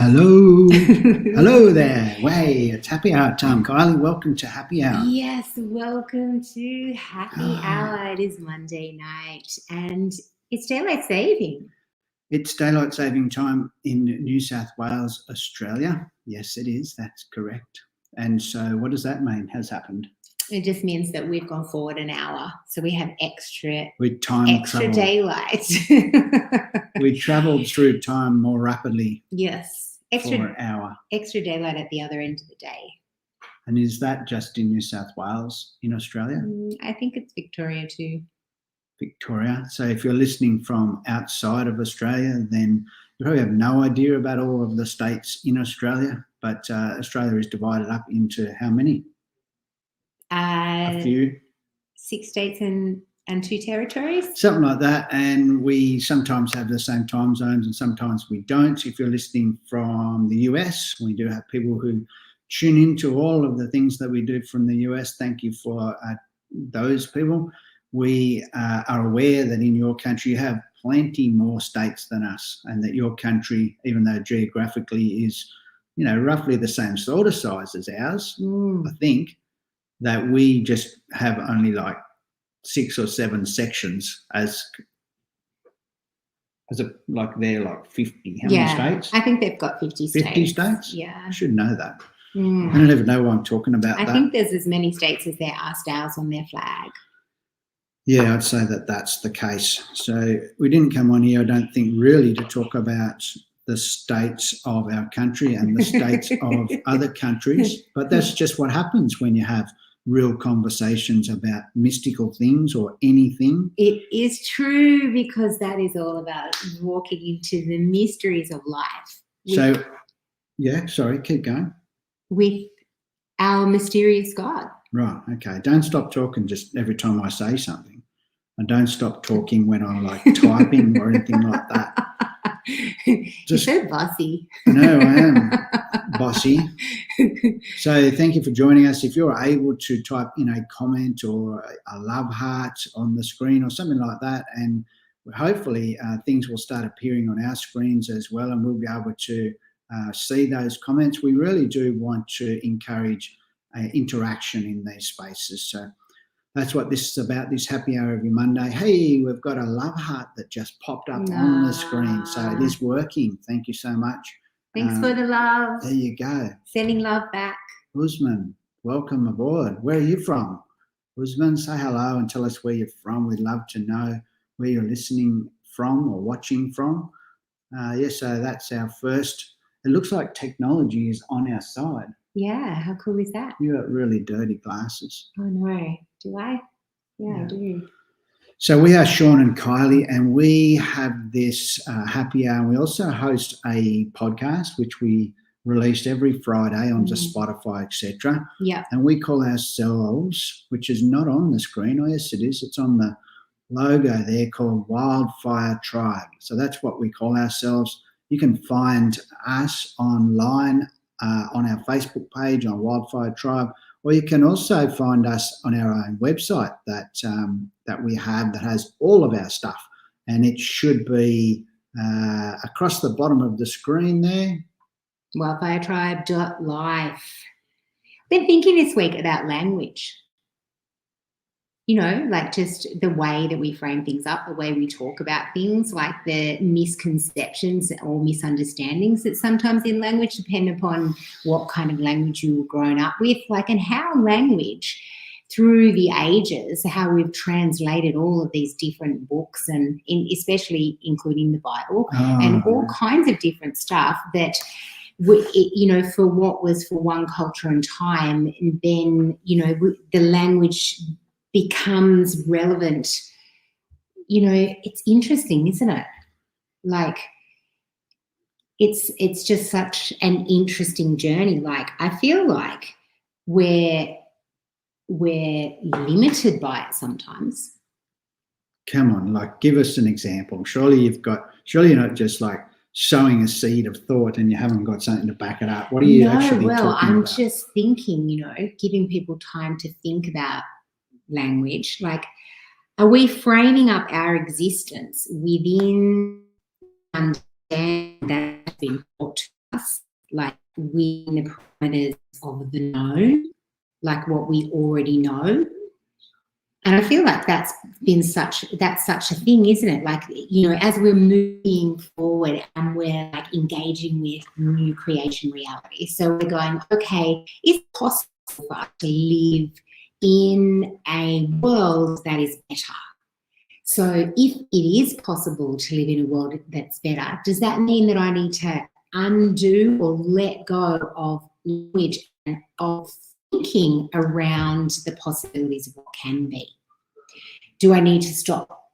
Hello. Hello there. Way, it's happy hour time. Kylie, welcome to happy hour. Yes, welcome to happy hour. It is Monday night and it's daylight saving. It's daylight saving time in New South Wales, Australia. Yes, it is. That's correct. And so what does that mean has happened? It just means that we've gone forward an hour. So we have extra travel. daylight. We travelled through time more rapidly. Yes. For an hour. Extra daylight at the other end of the day. And is that just in New South Wales in Australia? I think it's Victoria too. Victoria. So if you're listening from outside of Australia, then you probably have no idea about all of the states in Australia. But Australia is divided up into how many? A few. 6 states and 2 territories. Something like that. And we sometimes have the same time zones and sometimes we don't. If you're listening from the US, we do have people who tune into all of the things that we do from the US. Thank you for those people. We are aware that in your country you have plenty more states than us, and that your country, even though geographically is, roughly the same sort of size as ours, I think, that we just have only like 6 or 7 sections like they're like 50. How many states? I think they've got 50 states. 50 states? Yeah. I should know that. I don't even know what I'm talking about. I think there's as many states as there are stars on their flag. Yeah, I'd say that that's the case. So we didn't come on here, I don't think, really to talk about the states of our country and the states of other countries, but that's just what happens when you have real conversations about mystical things or anything. It is true, because that is all about walking into the mysteries of life. Keep going. With our mysterious God. Right, okay. Don't stop talking just every time I say something. And don't stop talking when I'm like typing or anything like that. You're so bossy. I know, I am bossy. So thank you for joining us. If you're able to type in a comment or a love heart on the screen or something like that, and hopefully things will start appearing on our screens as well, and we'll be able to see those comments. We really do want to encourage interaction in these spaces. So that's what this is about, this happy hour every Monday. Hey, we've got a love heart that just popped up on the screen. So it is working. Thank you so much. Thanks for the love. There you go. Sending love back. Usman, welcome aboard. Where are you from? Usman, say hello and tell us where you're from. We'd love to know where you're listening from or watching from. So that's our first. It looks like technology is on our side. Yeah, how cool is that? You got really dirty glasses. Oh, no. Do I? Yeah, I do. So we are Sean and Kylie, and we have this happy hour. We also host a podcast, which we release every Friday onto Spotify, etc. Yeah. And we call ourselves, which is not on the screen. Oh, yes, it is. It's on the logo there, called Wildfire Tribe. So that's what we call ourselves. You can find us online on our Facebook page on Wildfire Tribe, or you can also find us on our own website that we have that has all of our stuff, and it should be across the bottom of the screen there. Wildfiretribe.life. Been thinking this week about language. Like just the way that we frame things up, the way we talk about things, like the misconceptions or misunderstandings that sometimes in language depend upon what kind of language you were grown up with, and how language through the ages, how we've translated all of these different books and especially including the Bible and all kinds of different stuff that for what was for one culture and time, and then, the language becomes relevant. It's interesting, isn't it? It's just such an interesting journey. I feel like we're limited by it sometimes. Come on, give us an example. Surely you're not just sowing a seed of thought and you haven't got something to back it up. What are you actually talking about? I'm just thinking, giving people time to think about language. Are we framing up our existence within understanding that's been taught to us? within the parameters of the known, like what we already know. And I feel like that's such a thing, isn't it? Like, you know, as we're moving forward and we're like engaging with new creation reality. So we're going, okay, is it possible for us to live in a world that is better? So if it is possible to live in a world that's better, does that mean that I need to undo or let go of language and of thinking around the possibilities of what can be? Do I need to stop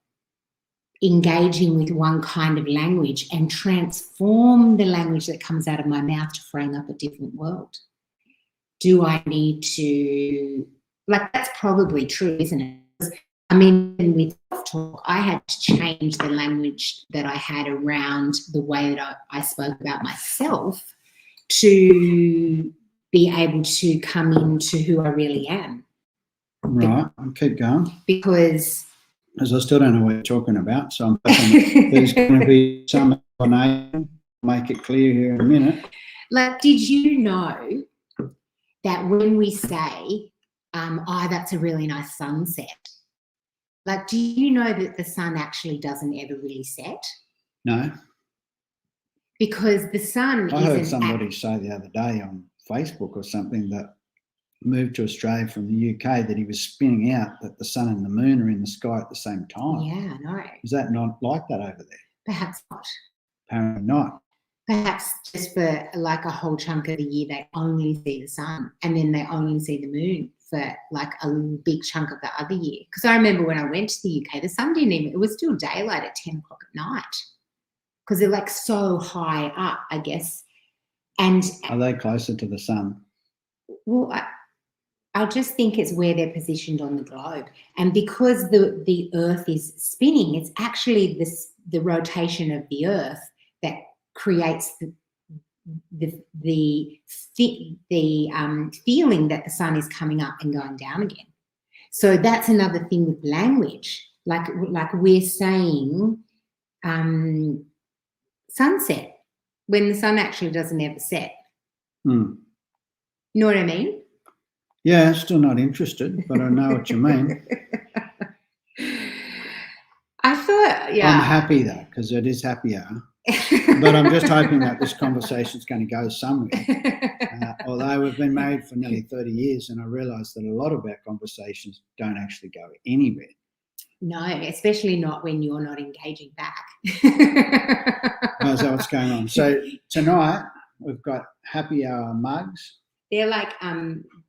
engaging with one kind of language and transform the language that comes out of my mouth to frame up a different world? Do I need to, like, that's probably true, isn't it? I mean, with talk, I had to change the language that I had around the way that I spoke about myself to be able to come into who I really am. Right, I'll keep going. Because I still don't know what you're talking about, so I'm hoping there's going to be some explanation. Make it clear here in a minute. Like, did you know that when we say, that's a really nice sunset, like, do you know that the sun actually doesn't ever really set? No. Because the sun I heard somebody say the other day on Facebook or something that moved to Australia from the UK that he was spinning out that the sun and the moon are in the sky at the same time. Yeah, I know. Is that not like that over there? Perhaps not. Apparently not. Perhaps just for like a whole chunk of the year they only see the sun and then they only see the moon for like a big chunk of the other year. Because I remember when I went to the UK, the sun didn't even, it was still daylight at 10 o'clock at night because they're like so high up, I guess. And are they closer to the sun? Well, I just think it's where they're positioned on the globe. And because the Earth is spinning, it's actually the rotation of the Earth that creates the feeling that the sun is coming up and going down again. So that's another thing with language. Like we're saying sunset when the sun actually doesn't ever set. You know what I mean? Yeah, still not interested, but I know what you mean. I thought, yeah. I'm happy though, because it is happy hour. But I'm just hoping that this conversation is going to go somewhere. Although we've been married for nearly 30 years, and I realise that a lot of our conversations don't actually go anywhere. No, especially not when you're not engaging back. Oh, is that what's going on? So tonight we've got happy hour mugs. They're like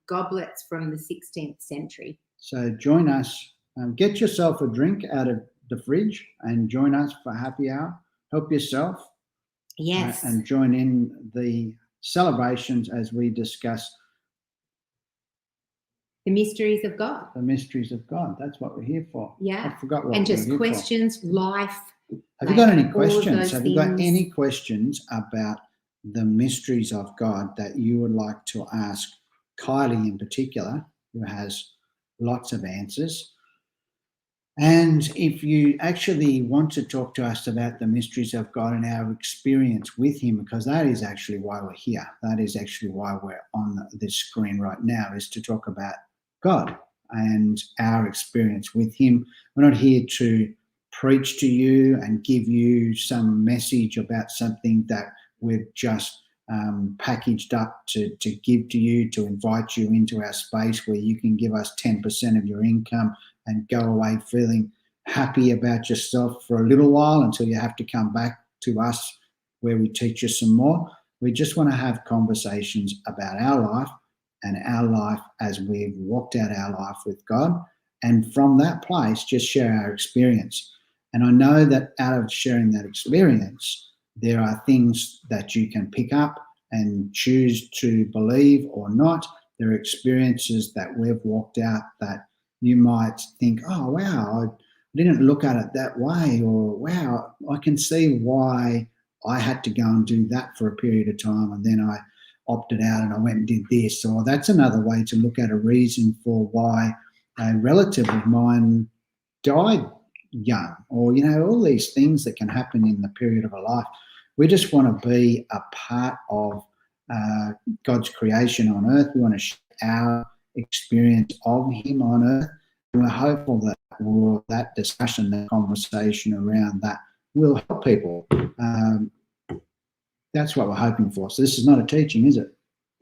goblets from the 16th century. So join us. Get yourself a drink out of the fridge and join us for happy hour. Help yourself. Yes. And join in the celebrations as we discuss the mysteries of God. The mysteries of God. That's what we're here for. Yeah. I forgot what and just questions, life. Have you got any questions? Have you got any questions about the mysteries of God that you would like to ask Kylie in particular, who has lots of answers? And if you actually want to talk to us about the mysteries of God and our experience with him, because that is actually why we're here. That is actually why we're on this screen right now, is to talk about God and our experience with him. We're not here to preach to you and give you some message about something that we've just packaged up to give to you, to invite you into our space where you can give us 10% of your income and go away feeling happy about yourself for a little while until you have to come back to us where we teach you some more. We just want to have conversations about our life and our life as we've walked out our life with God. And from that place, just share our experience. And I know that out of sharing that experience, there are things that you can pick up and choose to believe or not. There are experiences that we've walked out that you might think, oh, wow, I didn't look at it that way, or wow, I can see why I had to go and do that for a period of time and then I opted out and I went and did this. Or that's another way to look at a reason for why a relative of mine died young, or, you know, all these things that can happen in the period of a life. We just want to be a part of God's creation on earth. We want to share our experience of him on earth. And we're hopeful that that discussion, that conversation around that will help people. That's what we're hoping for. So this is not a teaching, is it?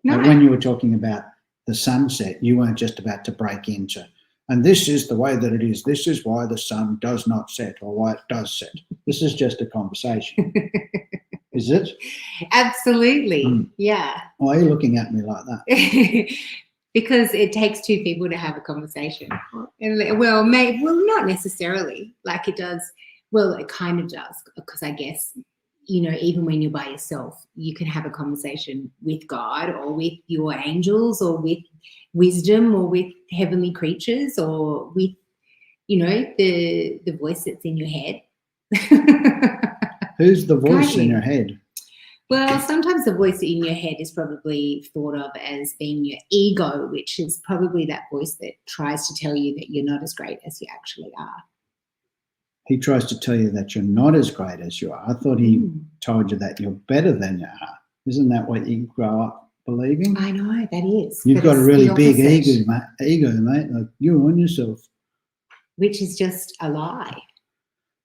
No. Like when you were talking about the sunset, you weren't just about to break into, and this is the way that it is. This is why the sun does not set or why it does set. This is just a conversation. Is it? Absolutely. Yeah. Why are you looking at me like that? Because it takes two people to have a conversation. And well, not necessarily. Like it does. Well, it kind of does, because I guess, even when you're by yourself, you can have a conversation with God or with your angels or with wisdom or with heavenly creatures or with, the voice that's in your head. Who's the voice in your head? Well, sometimes the voice in your head is probably thought of as being your ego, which is probably that voice that tries to tell you that you're not as great as you actually are. He tries to tell you that you're not as great as you are. I thought he told you that you're better than you are. Isn't that what you grow up believing? I know, that is. You've got a really big ego, mate. Like, you're on yourself. Which is just a lie.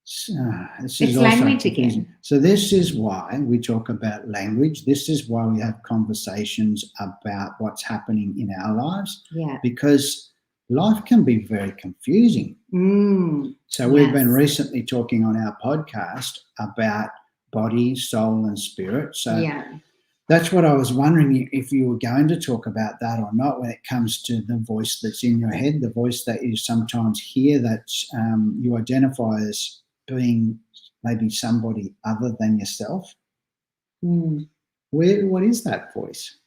It's language again. So this is why we talk about language. This is why we have conversations about what's happening in our lives. Yeah. Because life can be very confusing. So we've been recently talking on our podcast about body, soul, and spirit. So that's what I was wondering, if you were going to talk about that or not, when it comes to the voice that's in your head, the voice that you sometimes hear that you identify as being maybe somebody other than yourself. What is that voice?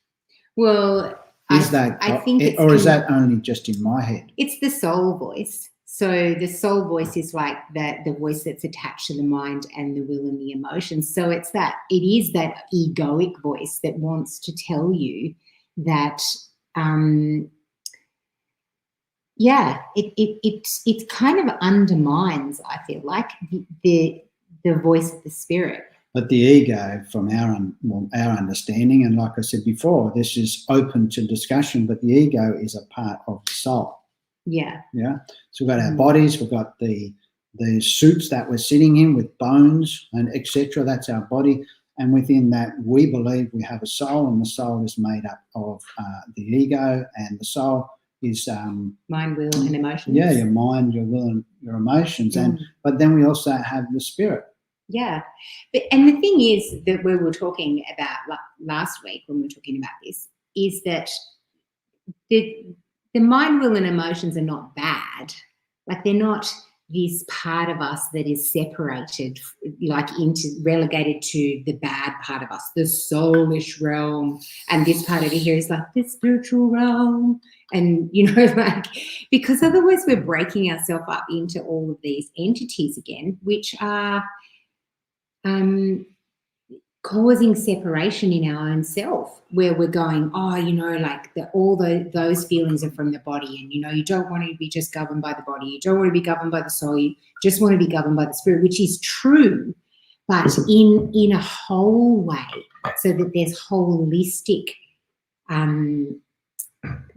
Well, I think is that only just in my head? It's the soul voice. So the soul voice is like the voice that's attached to the mind and the will and the emotions. So it is that egoic voice that wants to tell you that it kind of undermines, I feel like, the voice of the spirit. But the ego, from our understanding, and like I said before, this is open to discussion, but the ego is a part of the soul. Yeah. Yeah. So we've got our bodies, we've got the suits that we're sitting in with bones and etc. That's our body. And within that, we believe we have a soul, and the soul is made up of the ego, and the soul is mind, will, and emotions. Yeah, your mind, your will, and your emotions. But then we also have the spirit. Yeah. And the thing is that we were talking about last week when we were talking about this is that the mind, will, and emotions are not bad. Like, they're not this part of us that is separated, like relegated to the bad part of us, the soulish realm, and this part over here is like the spiritual realm. And, like, because otherwise we're breaking ourselves up into all of these entities again, which are causing separation in our own self, where we're going, those feelings are from the body, and you don't want to be just governed by the body, you don't want to be governed by the soul, you just want to be governed by the spirit, which is true, but in a whole way, so that there's holistic,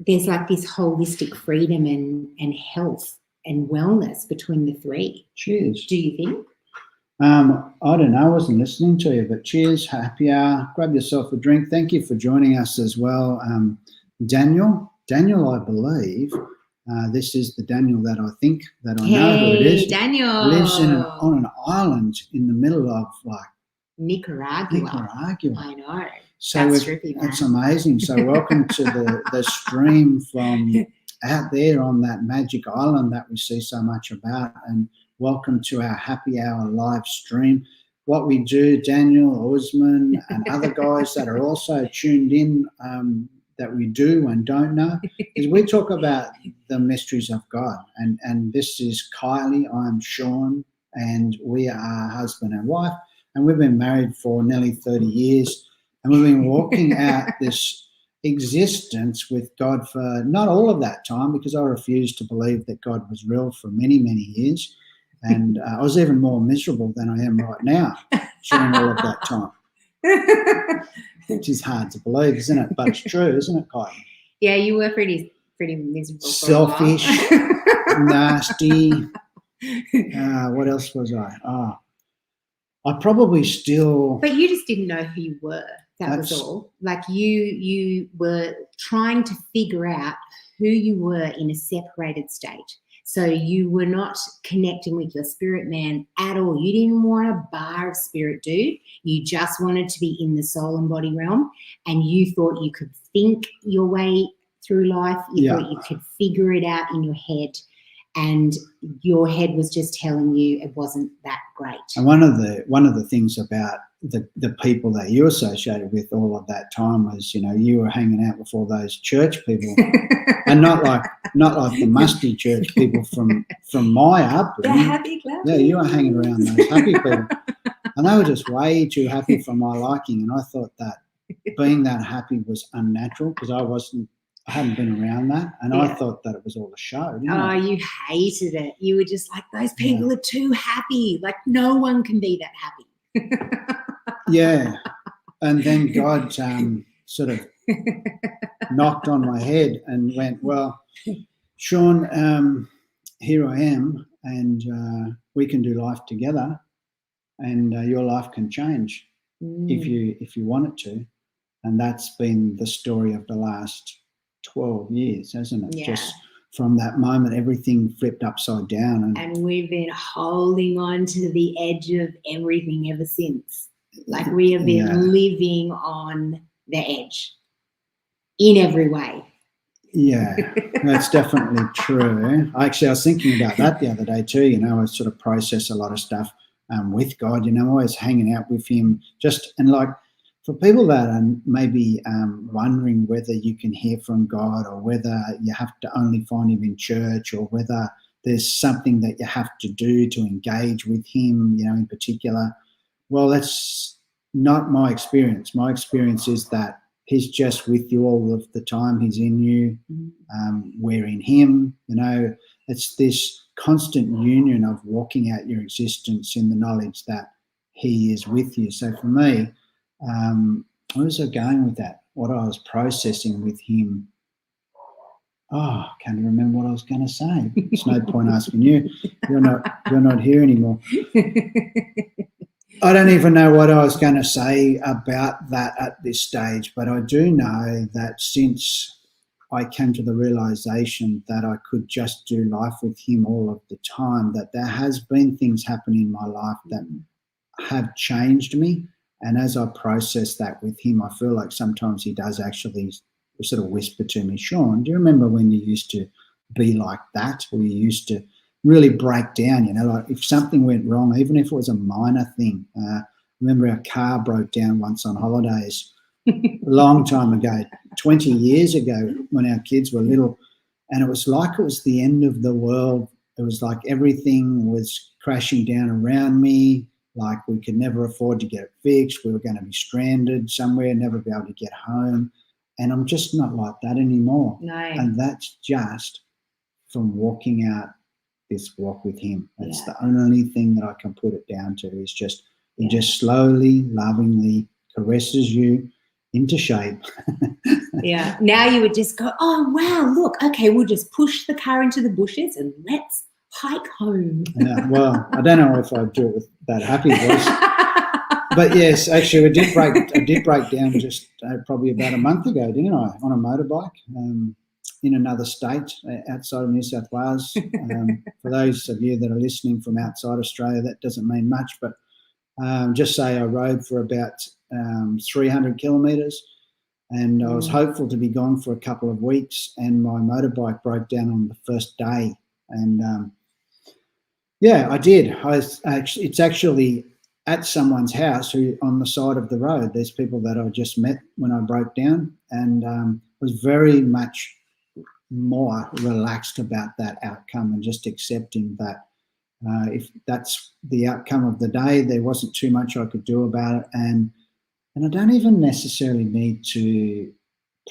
there's like this holistic freedom and health and wellness between the three. Cheers. Do you think? I don't know, I wasn't listening to you, but cheers, happy hour, grab yourself a drink. Thank you for joining us as well. Daniel, I believe, this is the Daniel that I think that I know who it is. Daniel. Lives on an island in the middle of Nicaragua. I know. So that's trippy, man. It's amazing. So welcome to the stream from out there on that magic island that we see so much about, and welcome to our happy hour live stream. What we do, Daniel, Usman, and other guys that are also tuned in, that we do and don't know, is we talk about the mysteries of God. And this is Kylie, I'm Sean, and we are husband and wife, and we've been married for nearly 30 years, and we've been walking out this existence with God for not all of that time, because I refused to believe that God was real for many, many years. And I was even more miserable than I am right now during all of that time. which is hard to believe, isn't it? But it's true, isn't it, Kai? Yeah, you were pretty miserable. Selfish, For a while. nasty. What else was I? I probably still. But you just didn't know who you were. That was all. Like you were trying to figure out who you were in a separated state. So you were not connecting with your spirit man at all. You didn't want a bar of spirit, dude. You just wanted to be in the soul and body realm, and you thought you could think your way through life. You thought you could figure it out in your head, and your head was just telling you it wasn't that great. And one of the things about the people that you associated with all of that time was, you know, you were hanging out with all those church people, and not like the musty church people from my upbringing. The happy club. Yeah, you were hanging around those happy people, and they were just way too happy for my liking. And I thought that being that happy was unnatural because I hadn't been around that, and I thought that it was all a show. You hated it. You were just like, those people are too happy. Like, no one can be that happy. Yeah, and then God sort of knocked on my head and went, well, Sean, here I am, and we can do life together, and your life can change if you want it to. And that's been the story of the last 12 years, hasn't it? Yeah. Just from that moment, everything flipped upside down. And we've been holding on to the edge of everything ever since. Like, we have been living on the edge in every way. Yeah, that's definitely true. I was thinking about that the other day too. You know, I sort of process a lot of stuff with God. You know, always hanging out with Him. And like, for people that are maybe wondering whether you can hear from God, or whether you have to only find Him in church, or whether there's something that you have to do to engage with Him, you know, in particular. Well, that's not my experience. My experience is that He's just with you all of the time. He's in you. We're in Him. You know, it's this constant union of walking out your existence in the knowledge that He is with you. So for me, where was I going with that? What I was processing with Him. I can't remember what I was going to say. It's no point asking you. You're not here anymore. I don't even know what I was going to say about that at this stage, but I do know that since I came to the realization that I could just do life with Him all of the time, that there has been things happen in my life that have changed me. And as I process that with Him, I feel like sometimes He does actually sort of whisper to me, Sean, do you remember when you used to be like that, or you used to really break down, you know, like if something went wrong, even if it was a minor thing. I remember our car broke down once on holidays a long time ago, 20 years ago, when our kids were little, and it was like it was the end of the world. It was like everything was crashing down around me, like we could never afford to get it fixed. We were going to be stranded somewhere, never be able to get home. And I'm just not like that anymore. No. And that's just from walking out this walk with Him. That's the only thing that I can put it down to, is just He just slowly, lovingly caresses you into shape. Yeah. Now you would just go, oh, wow, look, okay, we'll just push the car into the bushes and let's hike home. Yeah, well, I don't know if I'd do it with that happy voice. But yes, actually, I did break down just probably about a month ago, didn't I, on a motorbike in another state outside of New South Wales. For those of you that are listening from outside Australia, that doesn't mean much, but just say I rode for about 300 kilometres, and I was hopeful to be gone for a couple of weeks, and my motorbike broke down on the first day. And I did. It's actually at someone's house who on the side of the road. There's people that I just met when I broke down, and was very much more relaxed about that outcome, and just accepting that if that's the outcome of the day, there wasn't too much I could do about it. And I don't even necessarily need to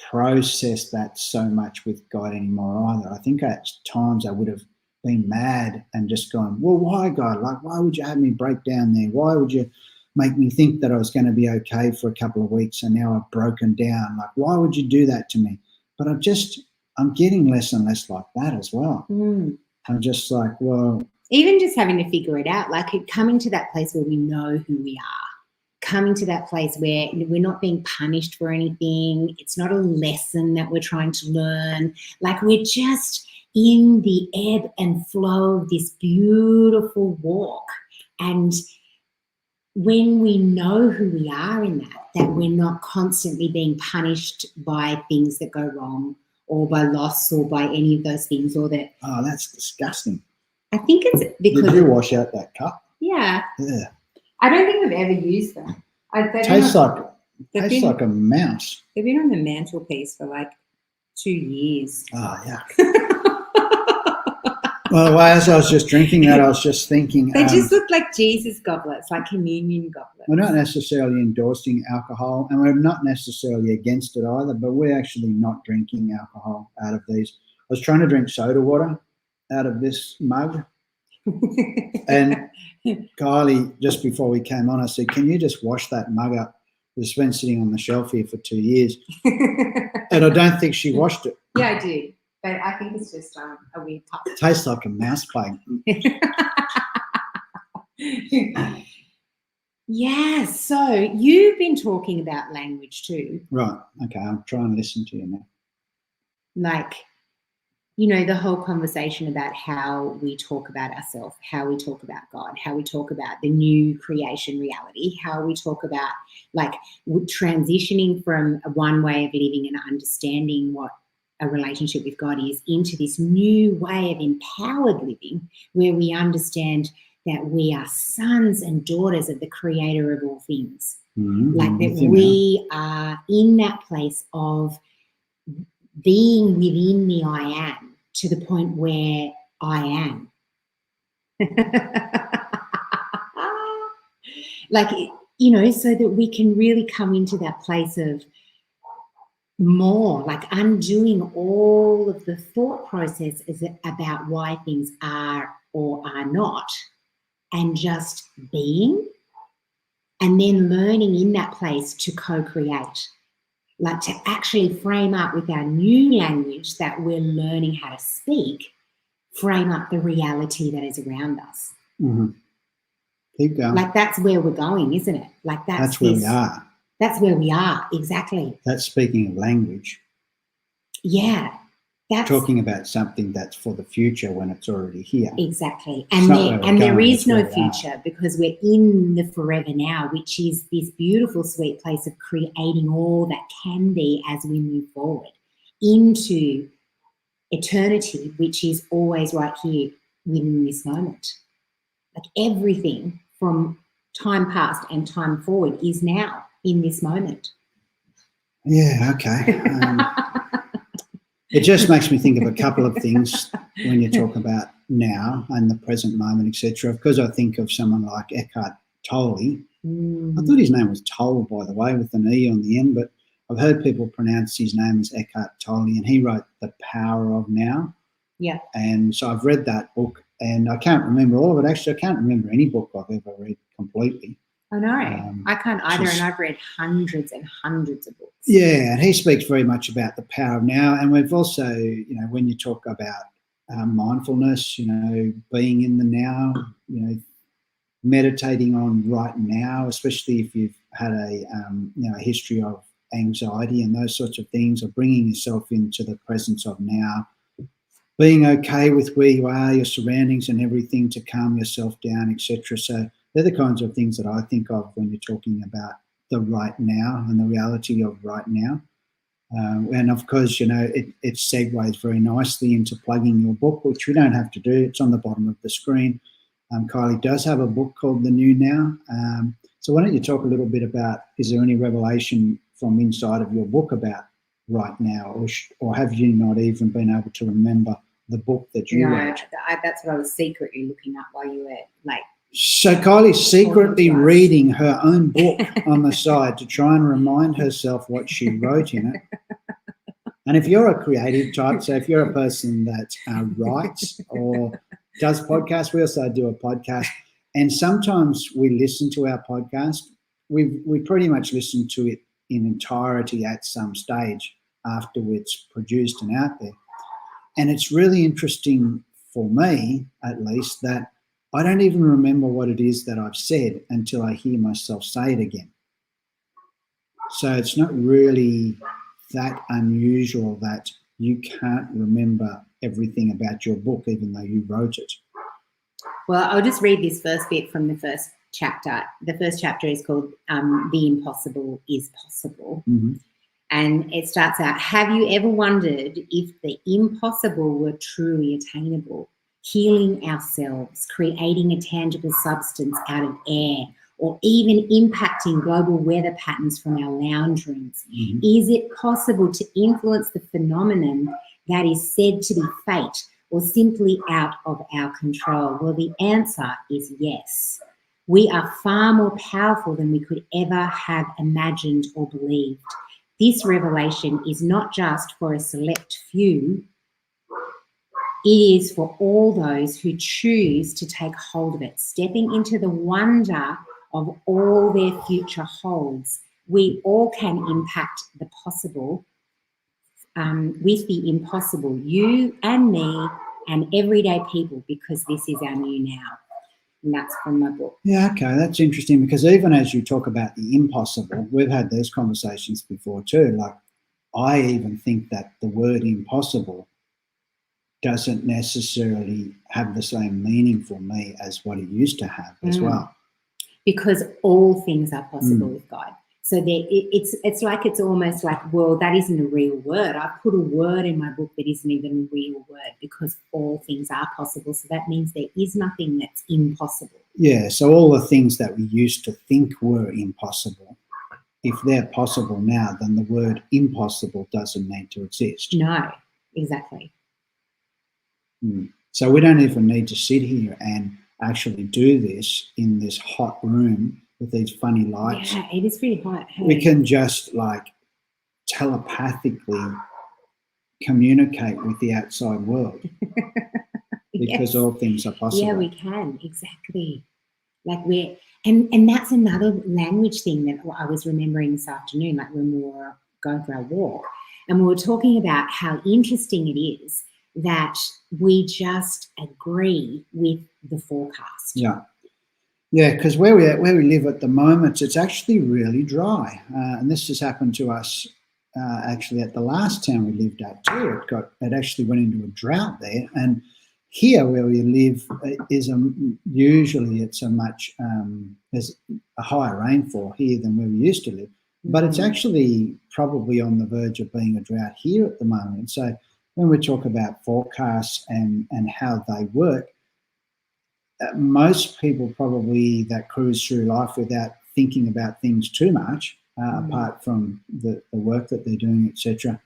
process that so much with God anymore either. I think at times I would have been mad and just gone, well, why, God? Like, why would you have me break down there? Why would you make me think that I was going to be okay for a couple of weeks, and now I've broken down. Like, why would you do that to me? But I'm getting less and less like that as well. I'm just like, well, even just having to figure it out, like coming to that place where we know who we are, coming to that place where we're not being punished for anything. It's not a lesson that we're trying to learn. Like, we're just in the ebb and flow of this beautiful walk. And when we know who we are in that we're not constantly being punished by things that go wrong, or by loss, or by any of those things, or that. Oh, that's disgusting. I think it's because. Did you wash out that cup? Yeah. Yeah. I don't think I've ever used them. Tastes like a mouse. They've been on the mantelpiece for like 2 years. Oh, yeah. Well, as I was just drinking that, I was just thinking. They just look like Jesus goblets, like communion goblets. We're not necessarily endorsing alcohol, and we're not necessarily against it either, but we're actually not drinking alcohol out of these. I was trying to drink soda water out of this mug. And Kylie, just before we came on, I said, can you just wash that mug up? It's been sitting on the shelf here for 2 years. And I don't think she washed it. Yeah, I did. But I think it's just a weird pup. It tastes like a mouse plate. Yeah, so you've been talking about language too. Right. Okay, I'll try and listen to you now. Like, you know, the whole conversation about how we talk about ourselves, how we talk about God, how we talk about the new creation reality, how we talk about like transitioning from one way of living and understanding what a relationship with God is into this new way of empowered living, where we understand that we are sons and daughters of the creator of all things. Like that we are in that place of being within the I am, to the point where I am. Like, you know, so that we can really come into that place of more, like undoing all of the thought processes about why things are or are not, and just being, and then learning in that place to co-create, like to actually frame up with our new language that we're learning how to speak, frame up the reality that is around us. Keep going. Like, that's where we're going, isn't it? Like that's where we are. That's where we are, exactly. That's speaking of language. Yeah. That's talking about something that's for the future when it's already here. Exactly. And there is no future, because we're in the forever now, which is this beautiful, sweet place of creating all that can be as we move forward into eternity, which is always right here within this moment. Like, everything from time past and time forward is now in this moment. Yeah, okay. It just makes me think of a couple of things when you talk about now and the present moment, etc. Because I think of someone like Eckhart Tolle. I thought his name was Tolle, by the way, with an E on the end, but I've heard people pronounce his name as Eckhart Tolle, and he wrote The Power of Now. Yeah. And so I've read that book, and I can't remember all of it. Actually, I can't remember any book I've ever read completely. I know. I can't either, and I've read hundreds and hundreds of books. Yeah, and he speaks very much about the power of now. And we've also, you know, when you talk about mindfulness, you know, being in the now, you know, meditating on right now, especially if you've had a history of anxiety and those sorts of things, or bringing yourself into the presence of now, being okay with where you are, your surroundings and everything, to calm yourself down, etc. So they're the kinds of things that I think of when you're talking about the right now and the reality of right now. And of course, you know, it segues very nicely into plugging your book, which we don't have to do. It's on the bottom of the screen. Kylie does have a book called The New Now. So why don't you talk a little bit about, is there any revelation from inside of your book about right now, or have you not even been able to remember the book that you wrote? That's what I was secretly looking up while you were like. So Kylie's secretly reading her own book on the side to try and remind herself what she wrote in it. And if you're a creative type, so if you're a person that writes or does podcasts, we also do a podcast, And sometimes we listen to our podcast. We pretty much listen to it in entirety at some stage after it's produced and out there. And it's really interesting for me, at least, that I don't even remember what it is that I've said until I hear myself say it again. So it's not really that unusual that you can't remember everything about your book, even though you wrote it. Well, I'll just read this first bit from the first chapter. The first chapter is called The Impossible is Possible. Mm-hmm. And it starts out, have you ever wondered if the impossible were truly attainable? Healing ourselves, creating a tangible substance out of air, or even impacting global weather patterns from our lounge rooms. Mm-hmm. Is it possible to influence the phenomenon that is said to be fate or simply out of our control? Well, the answer is yes. We are far more powerful than we could ever have imagined or believed. This revelation is not just for a select few. It is for all those who choose to take hold of it, stepping into the wonder of all their future holds. We all can impact the possible with the impossible, you and me and everyday people, because this is our new now. And that's from my book. Yeah, okay, that's interesting, because even as you talk about the impossible, we've had those conversations before too. Like, I even think that the word impossible doesn't necessarily have the same meaning for me as what it used to have as well. Because all things are possible with God. So it's like, it's almost like, well, that isn't a real word. I put a word in my book that isn't even a real word, because all things are possible. So that means there is nothing that's impossible. Yeah, so all the things that we used to think were impossible, if they're possible now, then the word impossible doesn't need to exist. No, exactly. So we don't even need to sit here and actually do this in this hot room with these funny lights. Yeah, it is pretty hot. Hey? We can just like telepathically communicate with the outside world because all things are possible. Yeah, we can, exactly. Like and that's another language thing that I was remembering this afternoon, like when we were going for our walk, and we were talking about how interesting it is that we just agree with the forecast. Yeah. Yeah, because where we live at the moment, it's actually really dry, and this has happened to us actually at the last town we lived at too. It actually went into a drought there, and here where we live is usually it's a much there's a higher rainfall here than where we used to live, but it's actually probably on the verge of being a drought here at the moment. So when we talk about forecasts and how they work, most people probably that cruise through life without thinking about things too much, apart from the work that they're doing, etc.,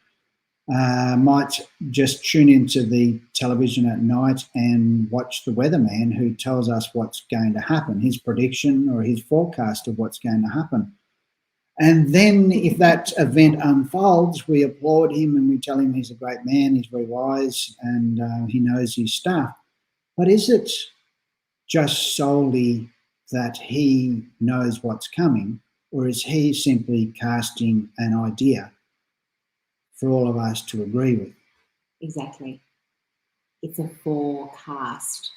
might just tune into the television at night and watch the weatherman who tells us what's going to happen, his prediction or his forecast of what's going to happen. And then if that event unfolds, we applaud him and we tell him he's a great man, he's very wise, and he knows his stuff. But is it just solely that he knows what's coming, or is he simply casting an idea for all of us to agree with? Exactly. It's a forecast.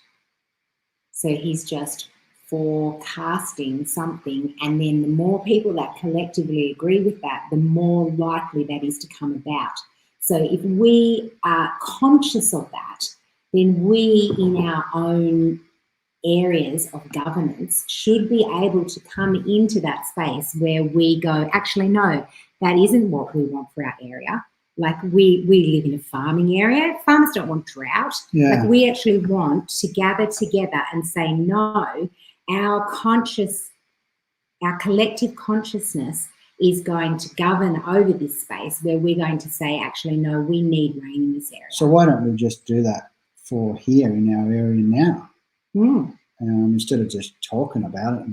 So he's just forecasting something, and then the more people that collectively agree with that, the more likely that is to come about. So if we are conscious of that, then we in our own areas of governance should be able to come into that space where we go, actually, no, that isn't what we want for our area. Like we live in a farming area. Farmers don't want drought. Yeah. Like we actually want to gather together and say, no, our collective consciousness is going to govern over this space where we're going to say, actually, no, we need rain in this area. So why don't we just do that for here in our area now? Instead of just talking about it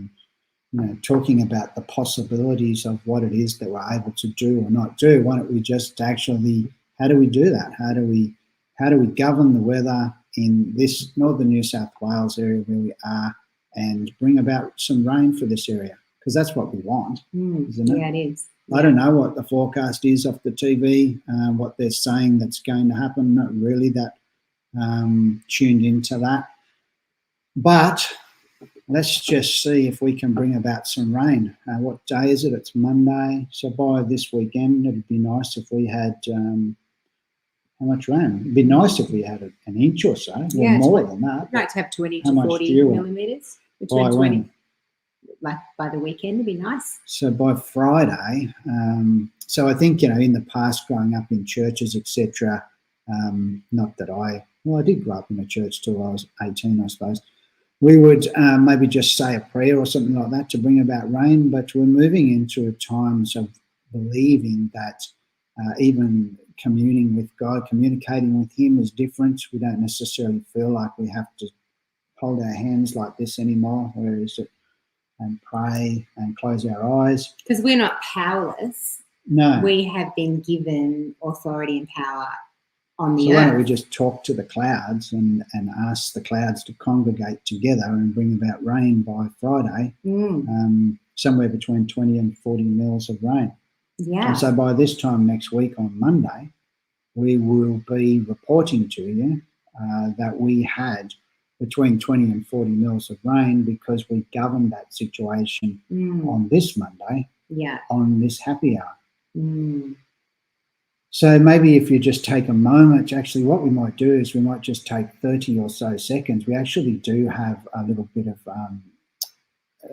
and talking about the possibilities of what it is that we're able to do or not do, why don't we just actually, how do we do that? How do we govern the weather in this northern New South Wales area where we are and bring about some rain for this area, because that's what we want, isn't it? Yeah, it is. I don't know what the forecast is off the TV, what they're saying that's going to happen. Not really that tuned into that. But let's just see if we can bring about some rain. What day is it? It's Monday. So by this weekend, it'd be nice if we had, how much rain? It'd be nice if we had an inch or so, or more than that. I'd like to have 20 How to much 40 do you want? millimetres. By Between 20, when? like by the weekend, would be nice. So by Friday, so I think, in the past, growing up in churches, etc., not that I did grow up in a church till I was 18, I suppose. We would maybe just say a prayer or something like that to bring about rain, but we're moving into times of believing that even communing with God, communicating with Him is different. We don't necessarily feel like we have to hold our hands like this anymore, whereas and pray and close our eyes. Because we're not powerless. No. We have been given authority and power on the So earth. why don't we just talk to the clouds and ask the clouds to congregate together and bring about rain by Friday, somewhere between 20 and 40 mils of rain. Yeah. And so by this time next week on Monday, we will be reporting to you that we had between 20 and 40 mils of rain, because we governed that situation on this Monday, on this happy hour. So maybe if you just take a moment, actually what we might do is we might just take 30 or so seconds. We actually do have a little bit of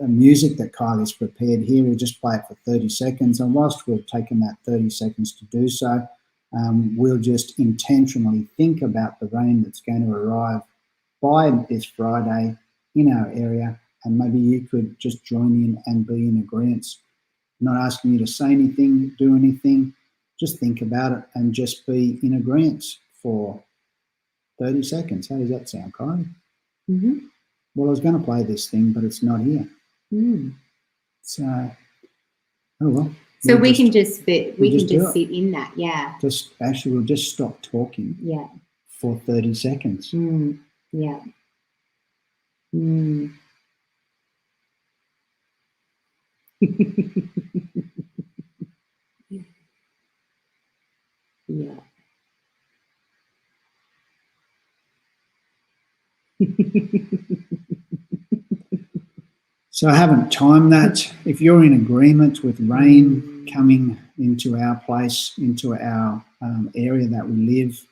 music that Kylie's prepared here. We'll just play it for 30 seconds. And whilst we've taken that 30 seconds to do so, we'll just intentionally think about the rain that's going to arrive by this Friday in our area. And maybe you could just join in and be in agreement. I'm not asking you to say anything, do anything. Just think about it and just be in agreement for 30 seconds. How does that sound, Kylie? Well, I was going to play this thing, but it's not here. So, oh well. So we can just sit in that, We'll just stop talking. For 30 seconds. Yeah. Yeah. So I haven't timed that. If you're in agreement with rain coming into our place, into our area that we live,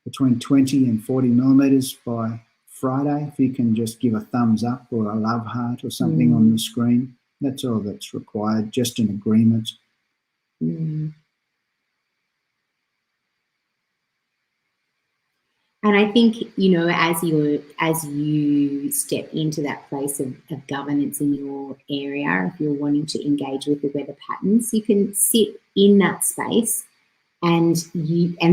between 20 and 40 millimetres by Friday, if you can just give a thumbs up or a love heart or something on the screen, that's all that's required, just an agreement. And I think, as you step into that place of governance in your area, if you're wanting to engage with the weather patterns, you can sit in that space and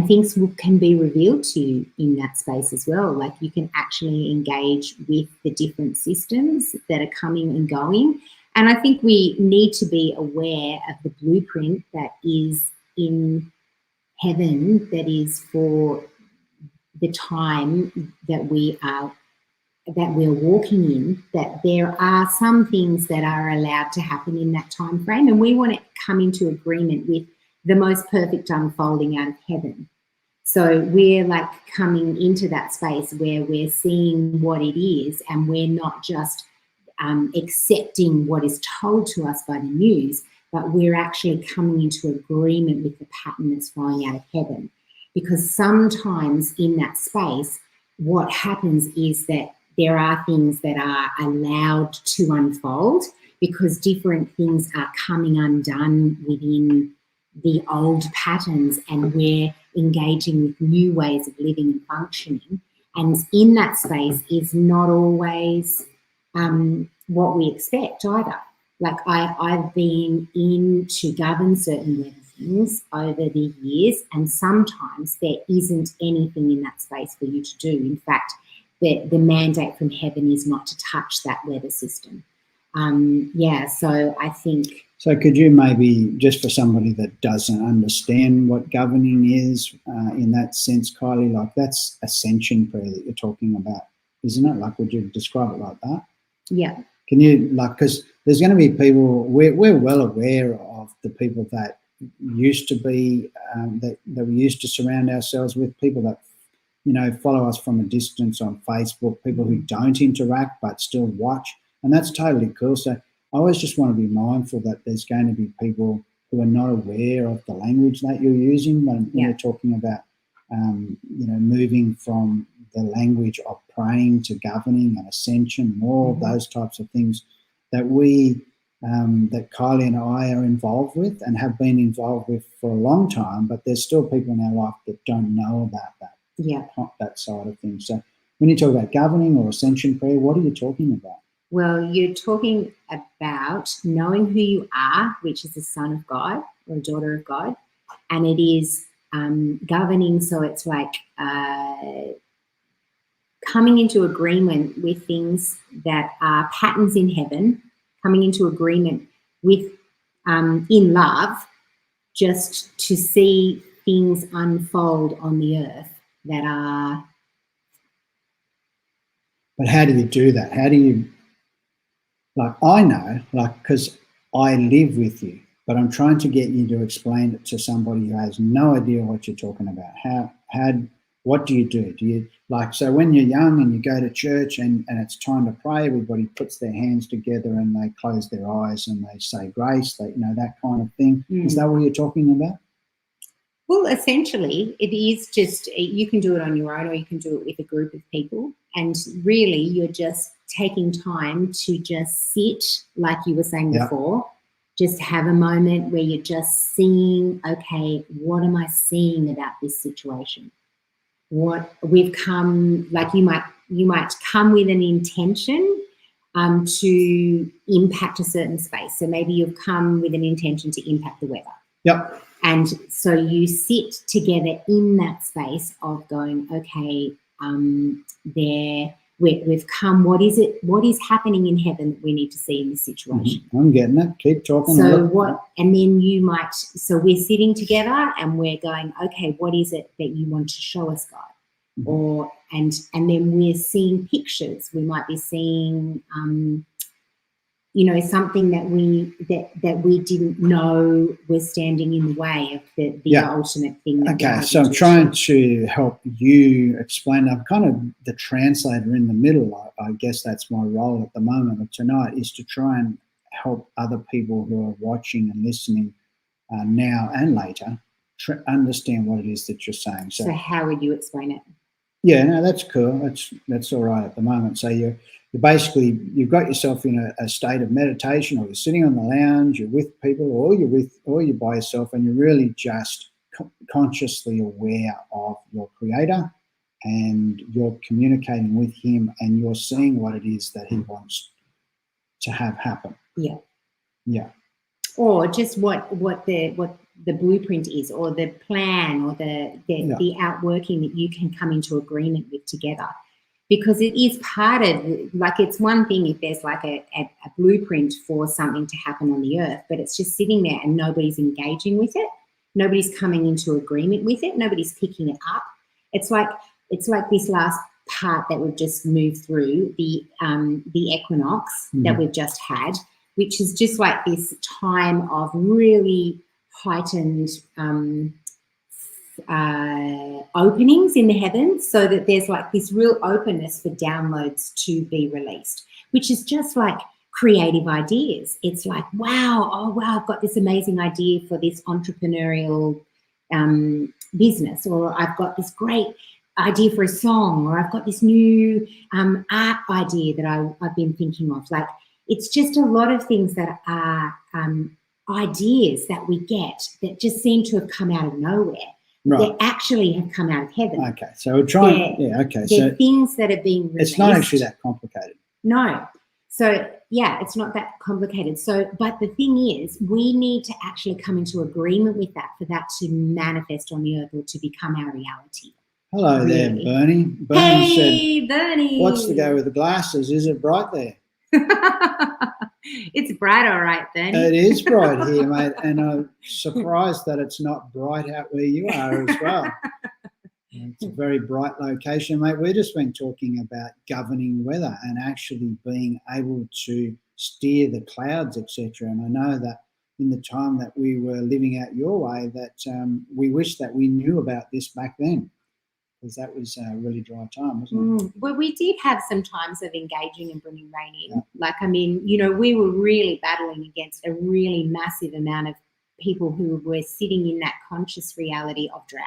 things can be revealed to you in that space as well. Like you can actually engage with the different systems that are coming and going. And I think we need to be aware of the blueprint that is in heaven, that is for the time that we're walking in, that there are some things that are allowed to happen in that time frame, and we want to come into agreement with the most perfect unfolding out of heaven. So we're like coming into that space where we're seeing what it is, and we're not just accepting what is told to us by the news, but we're actually coming into agreement with the pattern that's flowing out of heaven. Because sometimes in that space, what happens is that there are things that are allowed to unfold because different things are coming undone within the old patterns, and we're engaging with new ways of living and functioning. And in that space is not always what we expect either. Like I've been in to govern certain weather things over the years, and sometimes there isn't anything in that space for you to do. In fact, the mandate from heaven is not to touch that weather system. So I think... So could you maybe, just for somebody that doesn't understand what governing is in that sense, Kylie, like that's ascension prayer that you're talking about, isn't it? Like, would you describe it like that? Yeah. Can you, like, because there's going to be people, we're well aware of the people that used to be, that we used to surround ourselves with, people that, follow us from a distance on Facebook, people who don't interact but still watch, and that's totally cool. So I always just want to be mindful that there's going to be people who are not aware of the language that you're using when you're talking about, moving from the language of praying to governing and ascension and all of those types of things that that Kylie and I are involved with and have been involved with for a long time, but there's still people in our life that don't know about that side of things. So when you talk about governing or ascension prayer, what are you talking about? Well, you're talking about knowing who you are, which is a son of God or a daughter of God, and it is governing. So it's like coming into agreement with things that are patterns in heaven, coming into agreement with in love, just to see things unfold on the earth that are. But how do you do that? How do you, like, I know, like, because I live with you, but I'm trying to get you to explain it to somebody who has no idea what you're talking about. What do you do? Do you, like, so when you're young and you go to church and it's time to pray, everybody puts their hands together and they close their eyes and they say grace, that kind of thing. Is that what you're talking about? Well, essentially, it is just, you can do it on your own or you can do it with a group of people. And really, you're just taking time to just sit, like you were saying before, just have a moment where you're just seeing, okay, what am I seeing about this situation? What we've come, like you might come with an intention to impact a certain space. So maybe you've come with an intention to impact the weather. Yep. And so you sit together in that space of going, okay, we've come, what is happening in heaven that we need to see in this situation? I'm getting it. Keep talking. And then so we're sitting together and we're going, okay, what is it that you want to show us, God? And then we're seeing pictures. We might be seeing, something that we didn't know was standing in the way of the ultimate thing. Okay, so I'm trying to help you explain. I'm kind of the translator in the middle. I guess that's my role at the moment of tonight, is to try and help other people who are watching and listening now and later understand what it is that you're saying. So how would you explain it? Yeah, no, that's cool. That's all right at the moment. So you've got yourself in a state of meditation, or you're sitting on the lounge, you're with people, or you're by yourself, and you're really just consciously aware of your Creator, and you're communicating with Him, and you're seeing what it is that He wants to have happen. Yeah. Yeah. Or just what the blueprint is, or the plan, or the outworking that you can come into agreement with together. Because it is part of, like, it's one thing if there's like a blueprint for something to happen on the earth, but it's just sitting there and nobody's engaging with it. Nobody's coming into agreement with it. Nobody's picking it up. It's like this last part that we've just moved through, the equinox that we've just had, which is just like this time of really heightened openings in the heavens, so that there's like this real openness for downloads to be released, which is just like creative ideas. It's like, wow, I've got this amazing idea for this entrepreneurial business, or I've got this great idea for a song, or I've got this new art idea that I've been thinking of. Like, it's just a lot of things that are ideas that we get that just seem to have come out of nowhere. Right. They actually have come out of heaven. Okay, so we're trying. They're things that are being released. It's not actually that complicated. No. So, it's not that complicated. So, but the thing is, we need to actually come into agreement with that for that to manifest on the earth, or to become our reality. Hello there, Bernie. Hey, Bernie. What's the go with the glasses? Is it bright there? It's bright, all right, Bernie. It is bright here, mate, and I'm surprised that it's not bright out where you are as well. It's a very bright location, mate. We've just been talking about governing weather and actually being able to steer the clouds, etc. And I know that in the time that we were living out your way, that we wish that we knew about this back then, because that was a really dry time, wasn't it? Well, we did have some times of engaging and bringing rain in. Yeah. Like, I mean, you know, we were really battling against a really massive amount of people who were sitting in that conscious reality of drought.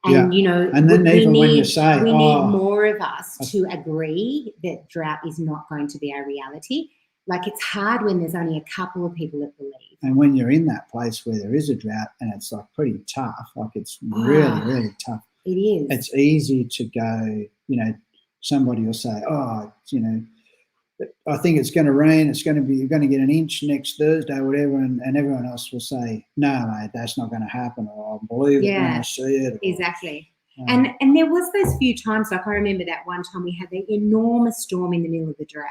And, you know, and then even when you say, we need more of us to agree that drought is not going to be our reality. Like, it's hard when there's only a couple of people that believe. And when you're in that place where there is a drought and it's like pretty tough, like it's really, really tough. It is. It's easy to go, you know, somebody will say, you know, I think it's going to rain. You're going to get an inch next Thursday or whatever. And everyone else will say, no, mate, that's not going to happen. Or I'll believe it when I see it. Exactly. And there was those few times, like I remember that one time we had the enormous storm in the middle of the drought.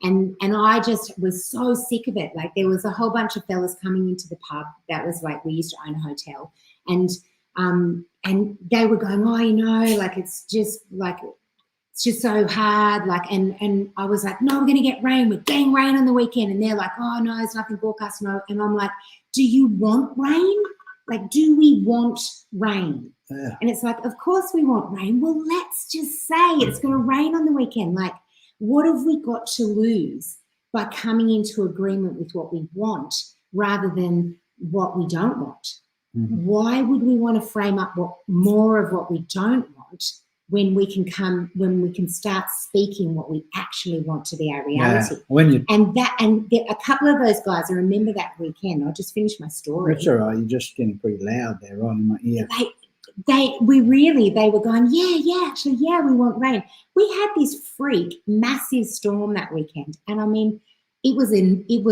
And I just was so sick of it. Like, there was a whole bunch of fellas coming into the pub. That was like, we used to own a hotel. And they were going, you know, like, it's just so hard. Like, and I was like, no, we're going to get rain. We're getting rain on the weekend. And they're like, oh, no, it's nothing forecast. No. And I'm like, do you want rain? Like, do we want rain? Yeah. And it's like, of course we want rain. Well, let's just say it's going to rain on the weekend. Like, what have we got to lose by coming into agreement with what we want rather than what we don't want? Mm-hmm. Why would we want to frame up more of what we don't want when we can start speaking what we actually want to be our reality? Yeah. And a couple of those guys, I remember that weekend. I'll just finish my story. That's all right. You're just getting pretty loud there, right in my ear. They were going, actually, we want rain. We had this freak massive storm that weekend, and I mean, it was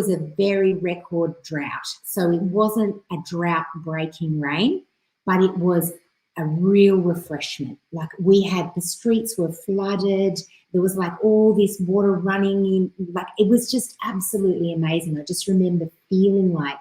a very record drought. So it wasn't a drought breaking rain, but it was a real refreshment. Like, the streets were flooded. There was like all this water running in. Like, it was just absolutely amazing. I just remember feeling like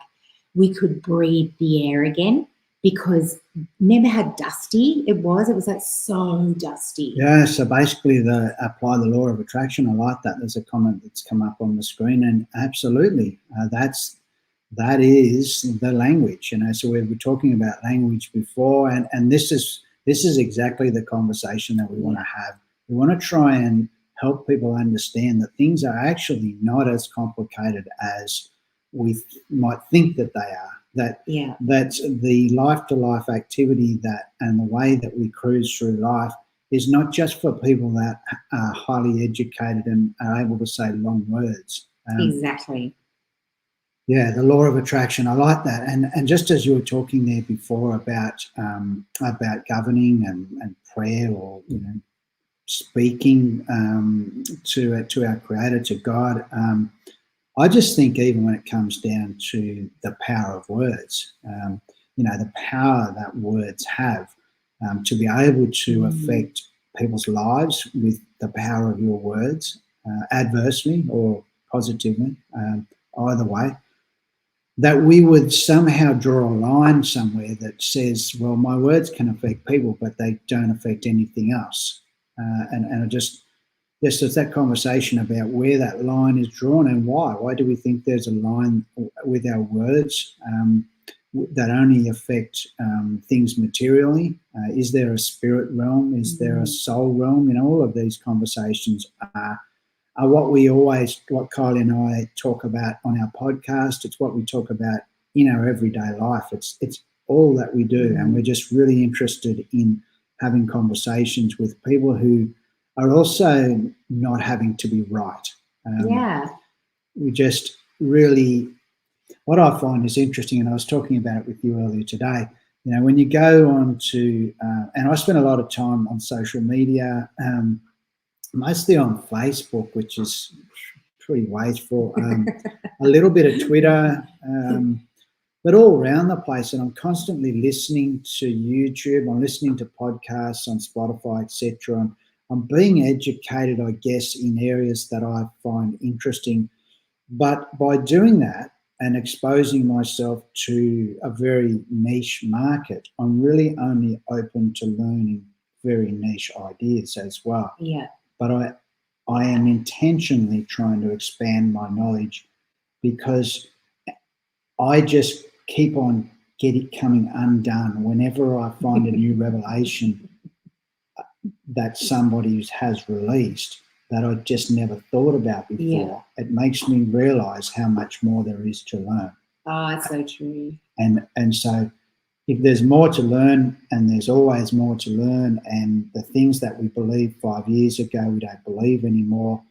we could breathe the air again. Because remember how dusty it was? It was like so dusty. Yeah, so basically apply the law of attraction. I like that. There's a comment that's come up on the screen, and absolutely, that is the language. You know, so we were talking about language before, and this is exactly the conversation that we want to have. We want to try and help people understand that things are actually not as complicated as we might think that they are. That's the life-to-life activity and the way that we cruise through life is not just for people that are highly educated and are able to say long words. Exactly. Yeah, the law of attraction. I like that. And just as you were talking there before about governing and prayer, or, you know, speaking to our Creator, to God. I just think even when it comes down to the power of words, you know, the power that words have to be able to affect people's lives with the power of your words, adversely or positively, either way, that we would somehow draw a line somewhere that says, well, my words can affect people, but they don't affect anything else. And I just it's that conversation about where that line is drawn and why. Why do we think there's a line with our words that only affect things materially? Is there a spirit realm? Is there a soul realm? You know, all of these conversations are what Kylie and I talk about on our podcast. It's what we talk about in our everyday life. It's all that we do, and we're just really interested in having conversations with people who are also not having to be right. We just really, what I find is interesting, and I was talking about it with you earlier today, you know, when you go on to, and I spend a lot of time on social media, mostly on Facebook, which is pretty wasteful, a little bit of Twitter, but all around the place. And I'm constantly listening to YouTube, I'm listening to podcasts on Spotify, etc. I'm being educated, I guess, in areas that I find interesting. But by doing that, and exposing myself to a very niche market, I'm really only open to learning very niche ideas as well. Yeah. But I am intentionally trying to expand my knowledge, because I just keep on coming undone whenever I find a new revelation that somebody has released that I just never thought about before. Yeah. It makes me realise how much more there is to learn. Oh, it's so true. And so if there's more to learn, and there's always more to learn, and the things that we believed 5 years ago we don't believe anymore,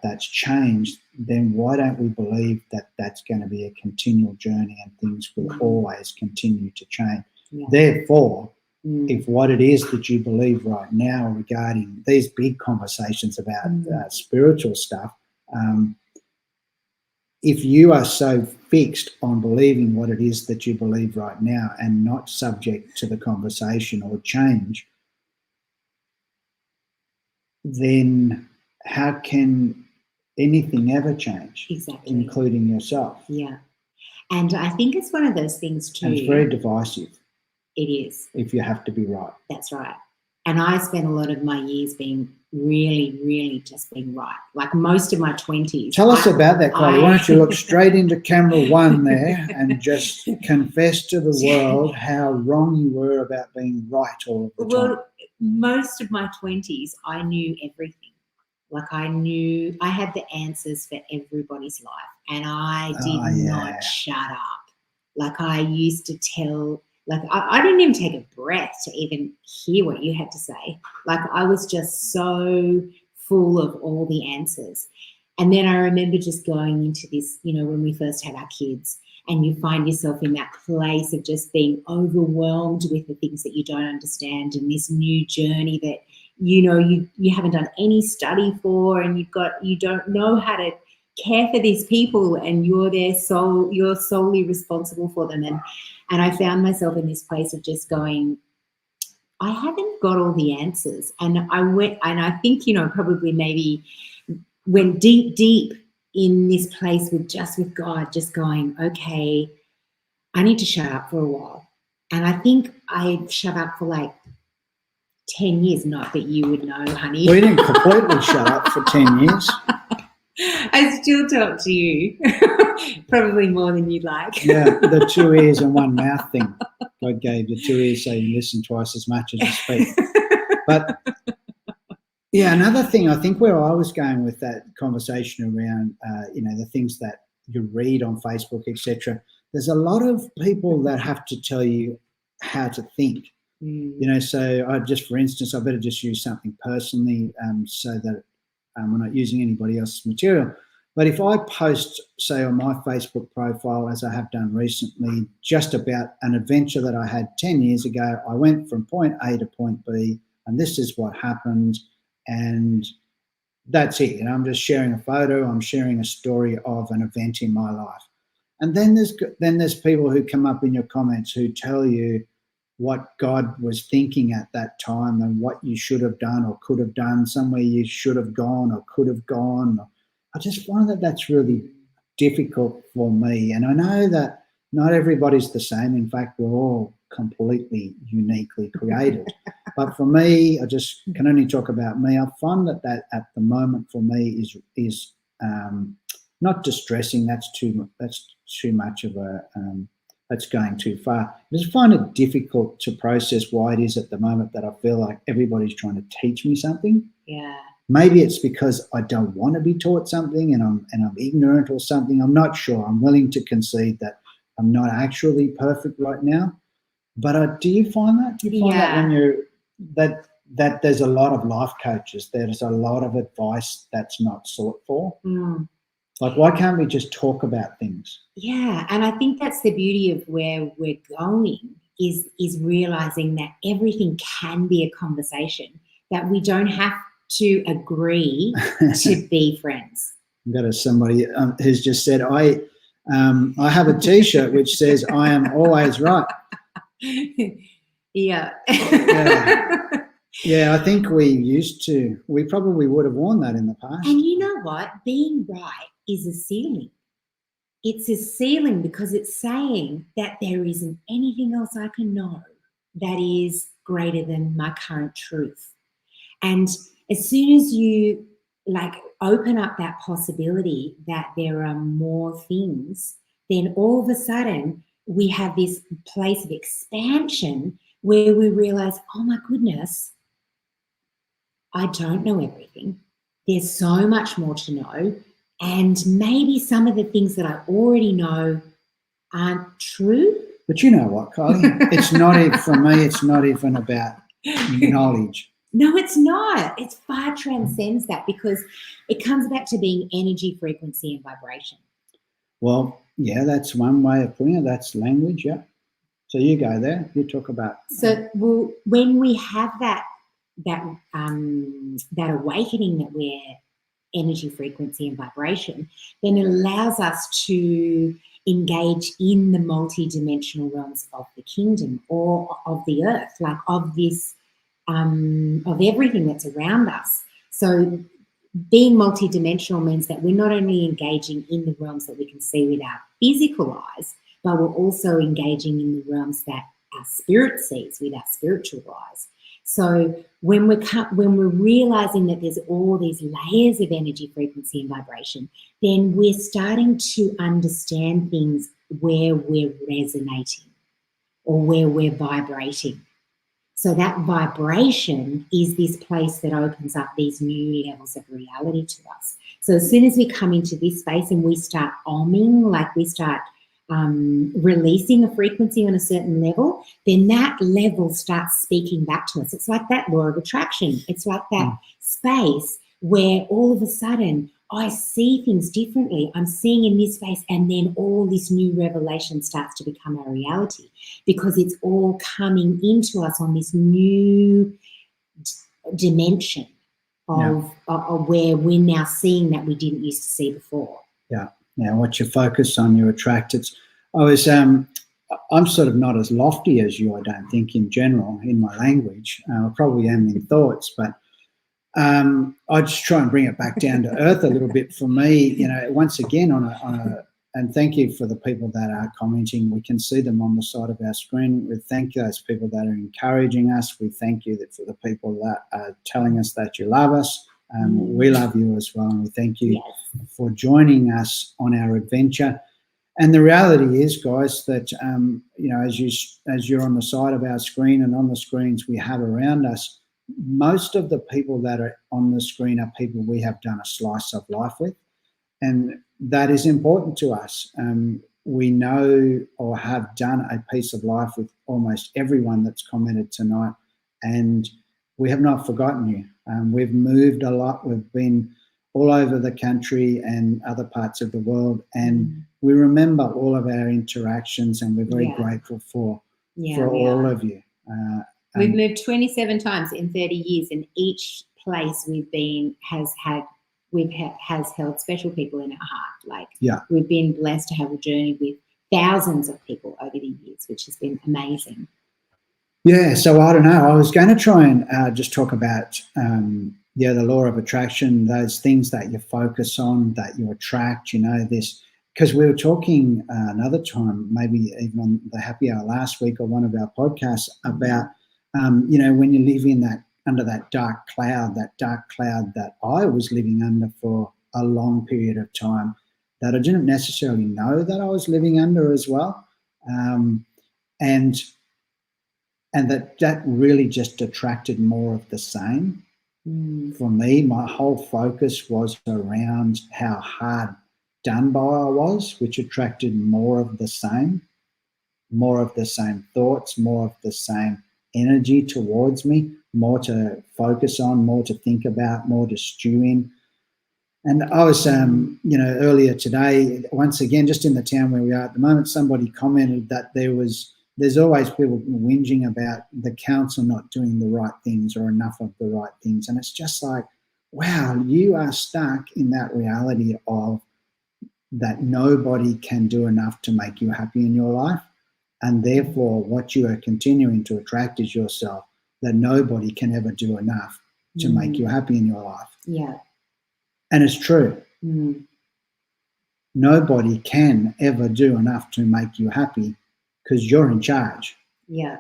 that's changed, then why don't we believe that that's going to be a continual journey and things will always continue to change? Yeah. Therefore, if what it is that you believe right now regarding these big conversations about spiritual stuff, if you are so fixed on believing what it is that you believe right now and not subject to the conversation or change, then how can anything ever change? Exactly. Including yourself. Yeah. And I think it's one of those things too. And it's very divisive. It is. If you have to be right. That's right. And I spent a lot of my years being really, really just being right. Like most of my 20s. Tell us about that, Kylie. Why don't you look straight into camera one there and just confess to the world how wrong you were about being right all of the time. Well, most of my 20s, I knew everything. Like I had the answers for everybody's life, and I did not shut up. Like I used to tell, like I didn't even take a breath to even hear what you had to say. Like I was just so full of all the answers. And then I remember just going into this, when we first had our kids, and you find yourself in that place of just being overwhelmed with the things that you don't understand, and this new journey that you haven't done any study for, and you don't know how to care for these people, and you're solely responsible for them. And I found myself in this place of just going, I haven't got all the answers. And I think, probably maybe went deep in this place with God, just going, okay, I need to shut up for a while. And I think I shut up for like 10 years, not that you would know, honey. We didn't completely shut up for 10 years. I still talk to you, probably more than you'd like. Yeah, the 2 ears and 1 mouth thing. God gave the 2 ears so you listen twice as much as you speak. But yeah, another thing, I think where I was going with that conversation around, the things that you read on Facebook, etc. There's a lot of people that have to tell you how to think. So for instance, I better just use something personally so that we're not using anybody else's material. But if I post, say, on my Facebook profile, as I have done recently, just about an adventure that I had 10 years ago, I went from point A to point B, and this is what happened, and that's it. And I'm just sharing a photo, I'm sharing a story of an event in my life. And then there's people who come up in your comments who tell you what God was thinking at that time and what you should have done or could have done, somewhere you should have gone or could have gone. I just find that that's really difficult for me. And I know that not everybody's the same. In fact, we're all completely uniquely created. But for me, I just can only talk about me. I find that at the moment for me is not distressing. That's too much of a that's going too far. I just find it difficult to process why it is at the moment that I feel like everybody's trying to teach me something. Yeah. Maybe it's because I don't want to be taught something and I'm ignorant or something. I'm not sure. I'm willing to concede that I'm not actually perfect right now. But do you find that? Do you find that when you're that there's a lot of life coaches, there's a lot of advice that's not sought for? Like, why can't we just talk about things? Yeah, and I think that's the beauty of where we're going is realizing that everything can be a conversation, that we don't have to agree to be friends. I've got somebody who's just said, I have a T-shirt which says, I am always right. Yeah. Yeah, I think we probably would have worn that in the past. And you know what? Being right is a ceiling. it's a ceiling because it's saying that there isn't anything else I can know that is greater than my current truth. And as soon as you like open up that possibility that there are more things, then all of a sudden we have this place of expansion where we realize, oh my goodness, I don't know everything. There's so much more to know. And maybe some of the things that I already know aren't true. But you know what, Kylie? It's not even, for me, it's not even about knowledge. No, it's not. It far transcends that because it comes back to being energy, frequency, and vibration. Well, yeah, that's one way of putting it. That's language, yeah. So you go there. You talk about. So when we have that awakening that we're energy, frequency, and vibration, then it allows us to engage in the multi-dimensional realms of the kingdom or of the earth, like of this, of everything that's around us. So being multi-dimensional means that we're not only engaging in the realms that we can see with our physical eyes, but we're also engaging in the realms that our spirit sees with our spiritual eyes. So when we're realizing that there's all these layers of energy, frequency, and vibration, then we're starting to understand things where we're resonating or where we're vibrating. So that vibration is this place that opens up these new levels of reality to us. So as soon as we come into this space and we start oming, like we start releasing a frequency on a certain level, then that level starts speaking back to us. It's like that law of attraction. It's like that space where all of a sudden I see things differently. I'm seeing in this space, and then all this new revelation starts to become our reality because it's all coming into us on this new dimension of where we're now seeing that we didn't used to see before. Yeah. Now, what you focus on, you attract. I'm sort of not as lofty as you, I don't think, in general, in my language. I probably am in thoughts, but I just try and bring it back down to earth a little bit for me. Once again, and thank you for the people that are commenting. We can see them on the side of our screen. We thank those people that are encouraging us. We thank you for the people that are telling us that you love us. We love you as well, and we thank you for joining us on our adventure. And the reality is, guys, that as you're on the side of our screen and on the screens we have around us, most of the people that are on the screen are people we have done a slice of life with, and that is important to us. We know or have done a piece of life with almost everyone that's commented tonight, and we have not forgotten you. We've moved a lot. We've been all over the country and other parts of the world, and we remember all of our interactions, and we're very grateful for all of you. We've moved 27 times in 30 years, and each place we've been has held special people in our heart. We've been blessed to have a journey with thousands of people over the years, which has been amazing. Yeah, so I don't know. I was going to try and just talk about, the law of attraction, those things that you focus on, that you attract, this, because we were talking another time, maybe even on the Happy Hour last week or one of our podcasts about, when you live in under that dark cloud that I was living under for a long period of time, that I didn't necessarily know that I was living under as well. And that really just attracted more of the same. For me, my whole focus was around how hard done by I was, which attracted more of the same thoughts, more of the same energy towards me, more to focus on, more to think about, more to stew in. And I was, earlier today, once again, just in the town where we are at the moment, somebody commented that there's always people whinging about the council not doing the right things or enough of the right things. And it's just like, wow, you are stuck in that reality of that nobody can do enough to make you happy in your life. And therefore, what you are continuing to attract is yourself, that nobody can ever do enough to make you happy in your life. Yeah. And it's true. nobody can ever do enough to make you happy because you're in charge. Yeah.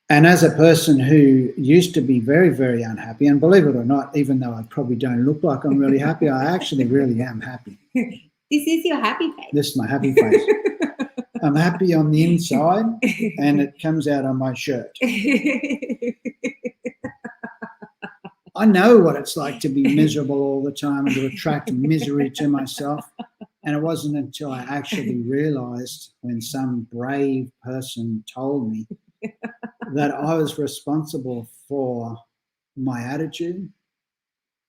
And as a person who used to be very, very unhappy, and believe it or not, even though I probably don't look like I'm really happy, I actually really am happy. This is your happy face. This is my happy face. I'm happy on the inside, and it comes out on my shirt. I know what it's like to be miserable all the time and to attract misery to myself. And it wasn't until I actually realised, when some brave person told me that I was responsible for my attitude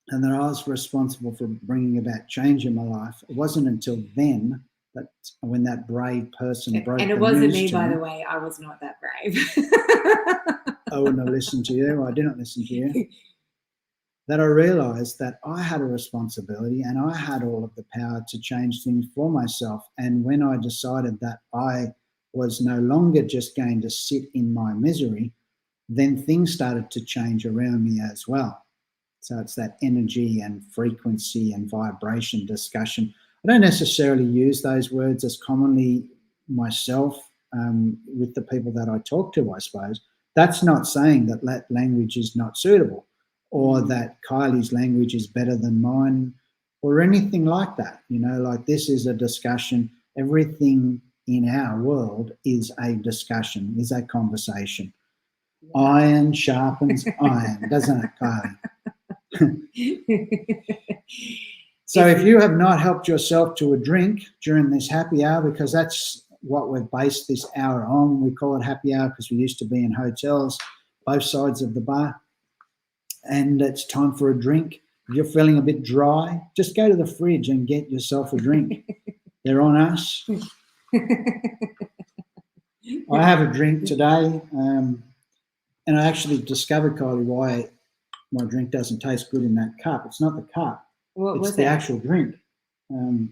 and that I was responsible for bringing about change in my life. It wasn't until then that when that brave person broke the news to me. And it wasn't me, by the way. I was not that brave. I wouldn't have listened to you. I didn't listen to you. That I realised that I had a responsibility and I had all of the power to change things for myself. And when I decided that I was no longer just going to sit in my misery, then things started to change around me as well. So it's that energy and frequency and vibration discussion. I don't necessarily use those words as commonly myself with the people that I talk to, I suppose. That's not saying that that language is not suitable or that Kylie's language is better than mine or anything like that. You know, like this is a discussion. Everything in our world is a discussion, is a conversation. Iron sharpens iron, doesn't it, Kylie? So if you have not helped yourself to a drink during this happy hour, because that's what we've based this hour on, we call it happy hour because we used to be in hotels, both sides of the bar, and it's time for a drink. If you're feeling a bit dry, just go to the fridge and get yourself a drink. They're on us. I have a drink today, and I actually discovered, Kylie, why my drink doesn't taste good in that cup. It's not the cup. It's the actual drink,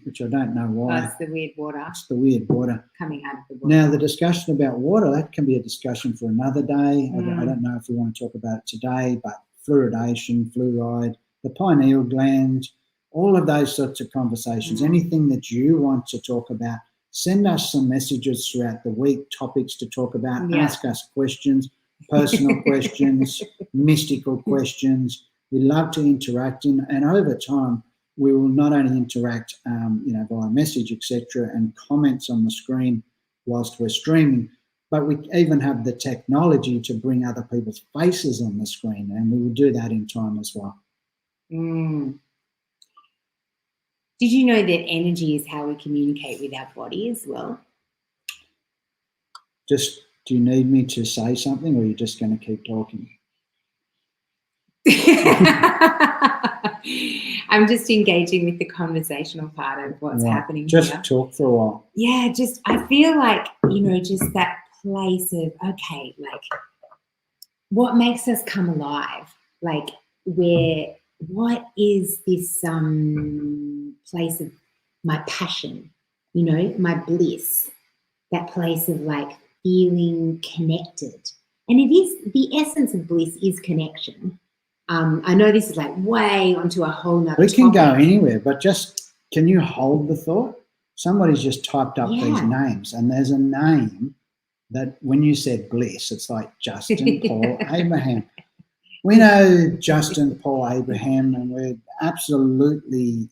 which I don't know why. That's the weird water. It's the weird water. Coming out of the water. Now, the discussion about water, that can be a discussion for another day. I don't know if we want to talk about it today, but fluoridation, fluoride, the pineal gland, all of those sorts of conversations, anything that you want to talk about, send us some messages throughout the week, topics to talk about, ask us questions, personal questions, mystical questions. We love to interact and over time, we will not only interact, via message, etc., and comments on the screen whilst we're streaming, but we even have the technology to bring other people's faces on the screen, and we will do that in time as well. Did you know that energy is how we communicate with our body as well? Do you need me to say something, or are you just going to keep talking? I'm just engaging with the conversational part of what's happening just here. Talk for a while. Yeah, I feel like, just that place of, okay, like what makes us come alive? Like what is this place of my passion, my bliss, that place of like feeling connected. And it is, the essence of bliss is connection. I know this is like way onto a whole nother topic. We can go anywhere, but just, can you hold the thought? Somebody's just typed up these names, and there's a name that when you said bliss, it's like Justin Paul Abraham. We know Justin Paul Abraham, and we're absolutely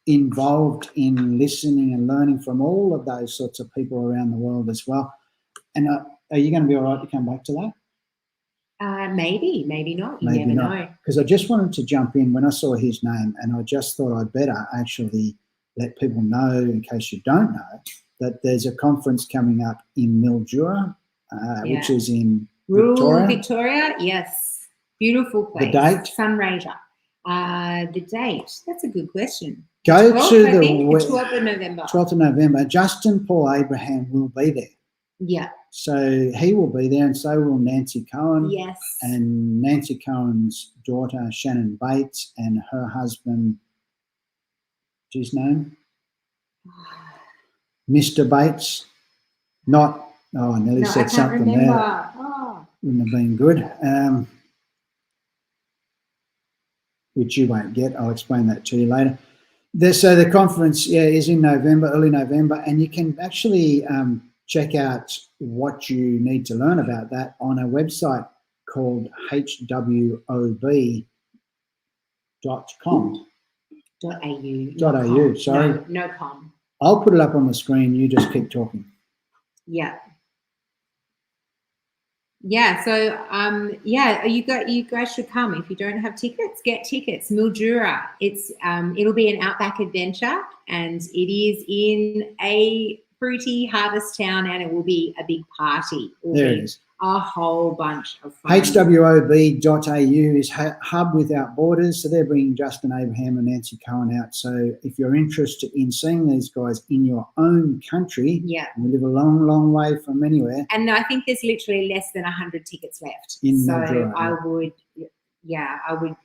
involved in listening and learning from all of those sorts of people around the world as well. And are you going to be all right to come back to that? Maybe not. You never know. Because I just wanted to jump in when I saw his name, and I just thought I'd better actually let people know, in case you don't know, that there's a conference coming up in Mildura, which is in rural Victoria. Yes, beautiful place. The date? Sunraysia. The date. That's a good question. Go 12th, to I the think, 12th of November. 12th of November. Justin Paul Abraham will be there. Yeah. So he will be there, and so will Nancy Cohen. Yes. And Nancy Cohen's daughter, Shannon Bates, and her husband, what's his name? Mr. Bates. I nearly said something remember. there. Wouldn't have been good. which you won't get. I'll explain that to you later. So the conference, is in November, early November, and you can actually check out what you need to learn about that on a website called hwob.com. .au. Sorry. No com. I'll put it up on the screen. You just keep talking. Yeah. Yeah. So you guys should come. If you don't have tickets, get tickets. Mildura. It'll be an outback adventure, and it is in a fruity harvest town, and it will be a big party. There it is. A whole bunch of fun. hwob.au is Hub Without Borders. So they're bringing Justin Abraham and Nancy Cohen out. So if you're interested in seeing these guys in your own country, we live a long, long way from anywhere. And I think there's literally less than 100 tickets left. I would,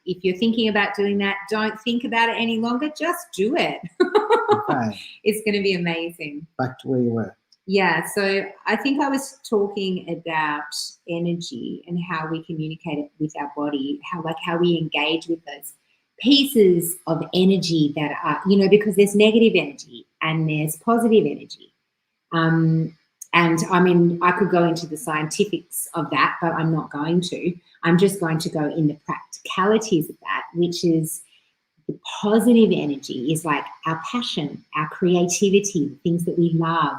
if you're thinking about doing that, don't think about it any longer. Just do it. Okay. It's going to be amazing. Back to where you were. Yeah, so I think I was talking about energy and how we communicate it with our body, how we engage with those pieces of energy that are, because there's negative energy and there's positive energy. And I mean, I could go into the scientifics of that, but I'm not going to. I'm just going to go in the practicalities of that, which is the positive energy is like our passion, our creativity, the things that we love.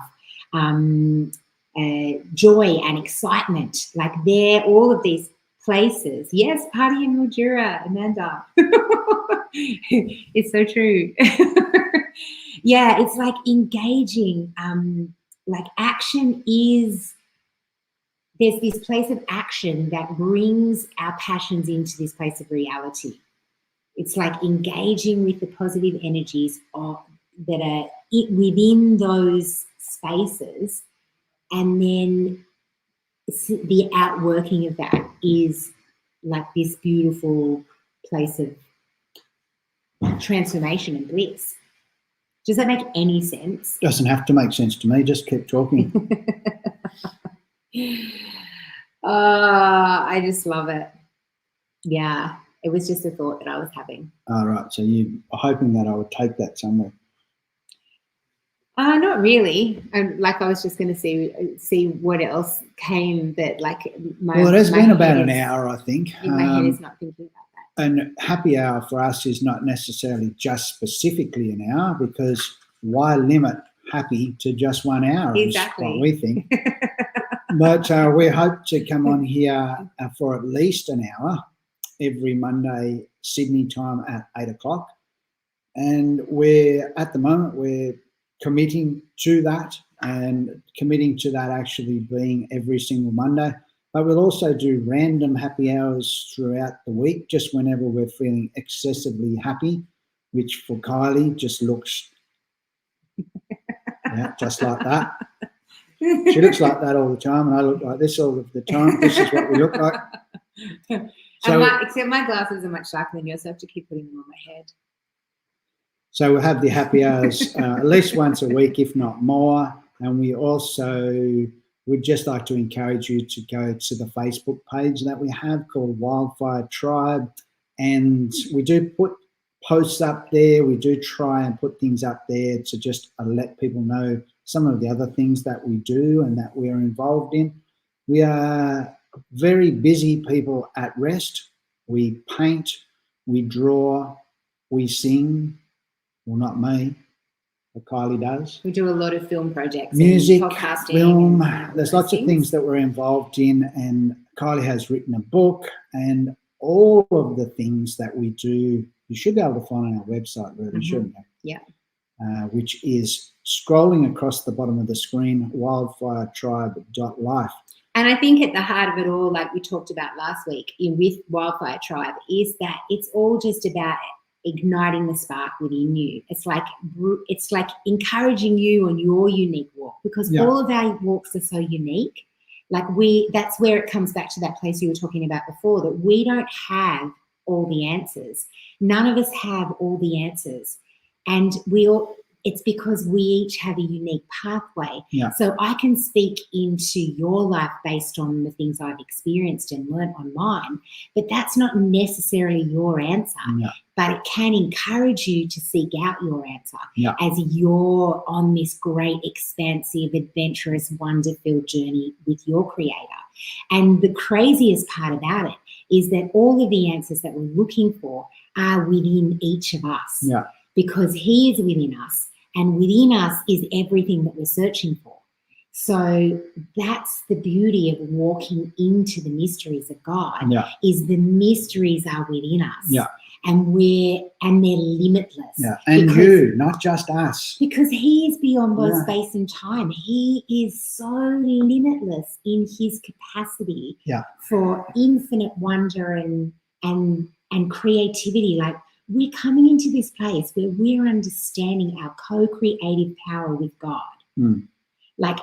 Joy and excitement, like they're all of these places. Yes, party in Mildura, Amanda. It's so true. Yeah, it's like engaging. Like action is, there's this place of action that brings our passions into this place of reality. It's like engaging with the positive energies that are within those spaces, and then the outworking of that is like this beautiful place of transformation and bliss. Does that make any sense? Doesn't have to make sense to me. Just keep talking. I just love it. Yeah, it was just a thought that I was having. All right. So you are hoping that I would take that somewhere. Not really. I was just going to see what else came that Well, it has been about an hour, I think. My head is not thinking about that. And happy hour for us is not necessarily just specifically an hour, because why limit happy to just 1 hour? Exactly. Is what we think. But we hope to come on here for at least an hour every Monday, Sydney time at 8:00. And at the moment, we're committing to that, and committing to that actually being every single Monday. But we'll also do random happy hours throughout the week, just whenever we're feeling excessively happy, which for Kylie just looks just like that. She looks like that all the time, and I look like this all of the time. This is what we look like. So, except my glasses are much darker than yours, so I have to keep putting them on my head. So we'll have the happy hours at least once a week, if not more. And we also would just like to encourage you to go to the Facebook page that we have called Wildfire Tribe. And we do put posts up there. We do try and put things up there to just let people know some of the other things that we do and that we're involved in. We are very busy people at rest. We paint, we draw, we sing. Well, not me, but Kylie does. We do a lot of film projects, music, and podcasting, film. and there's lots of things that we're involved in, and Kylie has written a book, and all of the things that we do, you should be able to find on our website, really, shouldn't you? Yeah. Which is scrolling across the bottom of the screen, wildfiretribe.life. And I think at the heart of it all, like we talked about last week with Wildfire Tribe, is that it's all just about igniting the spark within you. It's like encouraging you on your unique walk, because all of our walks are so unique. That's where it comes back to that place you were talking about before, that we don't have all the answers. None of us have all the answers. And it's because we each have a unique pathway. Yeah. So I can speak into your life based on the things I've experienced and learnt on mine, but that's not necessarily your answer. Yeah. But it can encourage you to seek out your answer Yeah. as you're on this great, expansive, adventurous, wonder-filled journey with your creator. And the craziest part about it is that all of the answers that we're looking for are within each of us. Yeah. Because he is within us, and within us is everything that we're searching for. So that's the beauty of walking into the mysteries of God, Yeah. is the mysteries are within us. Yeah. And they're limitless. Yeah. And you, not just us. Because he is beyond both Yeah. space and time. He is so limitless in his capacity for infinite wonder and creativity. Like, we're coming into this place where we're understanding our co-creative power with God. Like,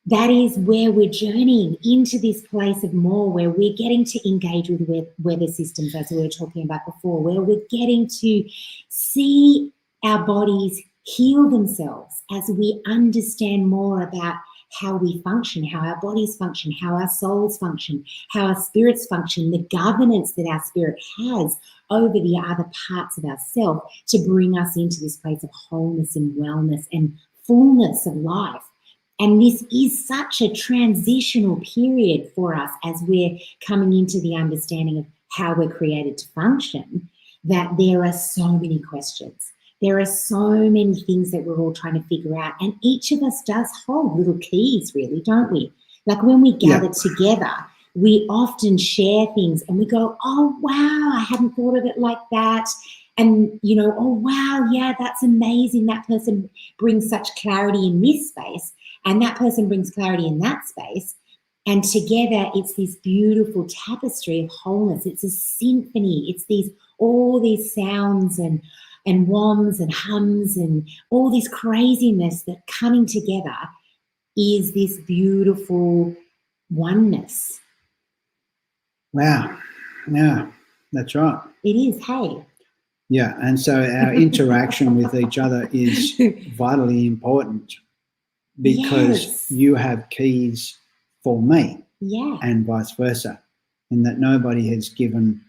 that is where we're journeying into this place of more, where we're getting to engage with weather systems, as we were talking about before, where we're getting to see our bodies heal themselves as we understand more about how we function, how our bodies function, how our souls function, how our spirits function, the governance that our spirit has over the other parts of ourselves to bring us into this place of wholeness and wellness and fullness of life. And this is such a transitional period for us as we're coming into the understanding of how we're created to function, that there are so many questions. There are so many things that we're all trying to figure out. And each of us does hold little keys, really, don't we? Like, when we gather together, we often share things and we go, oh, wow, I hadn't thought of it like that. And, you know, oh, wow, yeah, that's amazing. That person brings such clarity in this space, and that person brings clarity in that space. And together, it's this beautiful tapestry of wholeness. It's a symphony. It's all these sounds and whoms and hums and all this craziness that coming together is this beautiful oneness. Wow. Yeah, that's right. It is, hey. Yeah, and so our interaction with each other is vitally important, because you have keys for me, and vice versa, in that nobody has given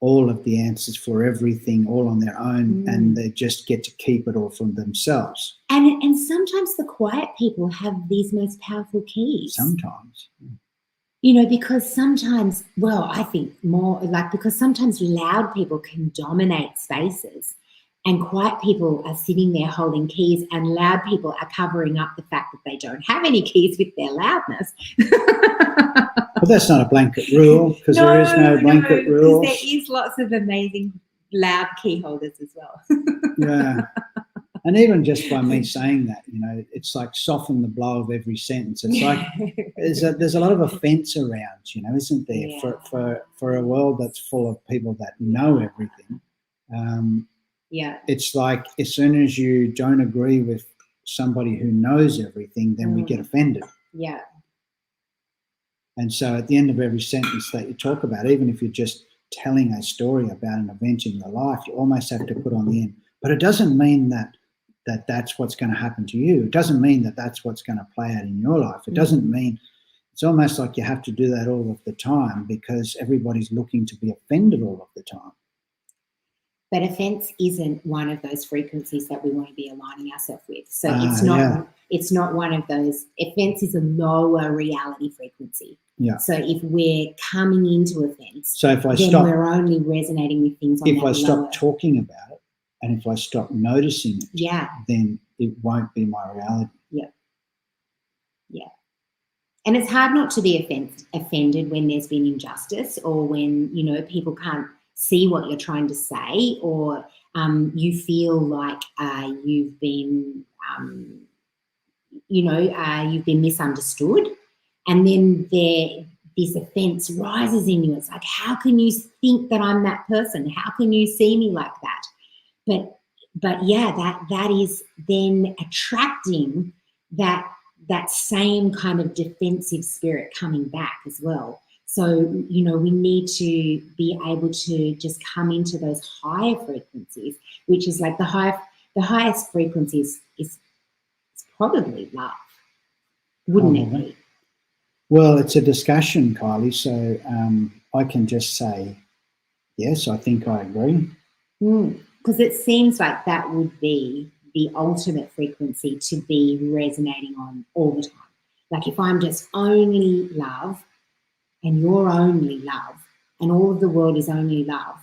all of the answers for everything all on their own, and they just get to keep it all for themselves. And sometimes the quiet people have these most powerful keys. Sometimes. You know, because sometimes, well, I think more like, because sometimes loud people can dominate spaces and quiet people are sitting there holding keys, and loud people are covering up the fact that they don't have any keys with their loudness. But that's not a blanket rule, because there is no blanket rule. There is lots of amazing loud key holders as well. Yeah. And even just by me saying that, you know, it's like soften the blow of every sentence. It's like there's a lot of offence around, you know, isn't there? Yeah. For a world that's full of people that know everything. It's like, as soon as you don't agree with somebody who knows everything, then we get offended. Yeah. And so at the end of every sentence that you talk about, even if you're just telling a story about an event in your life, you almost have to put on the end. But it doesn't mean that's what's going to happen to you. It doesn't mean that that's what's going to play out in your life. It doesn't mean, it's almost like you have to do that all of the time, because everybody's looking to be offended all of the time. But offence isn't one of those frequencies that we want to be aligning ourselves with. So it's not one of those. Offence is a lower reality frequency. Yeah. So if we're coming into offence, then we're only resonating with things on that lower. If I stop talking about it, and if I stop noticing it, then it won't be my reality. Yeah. Yeah. And it's hard not to be offended when there's been injustice, or when, you know, people can't see what you're trying to say, or you feel like you've been, you've been misunderstood. And then this offence rises in you. It's like, how can you think that I'm that person? How can you see me like that? But yeah, that is then attracting that same kind of defensive spirit coming back as well. So, you know, we need to be able to just come into those higher frequencies, which is like the the highest frequency is probably love, wouldn't it be? Well, it's a discussion, Kylie, so I can just say, yes, I think I agree. Because it seems like that would be the ultimate frequency to be resonating on all the time. Like if I'm just only love and you're only love and all of the world is only love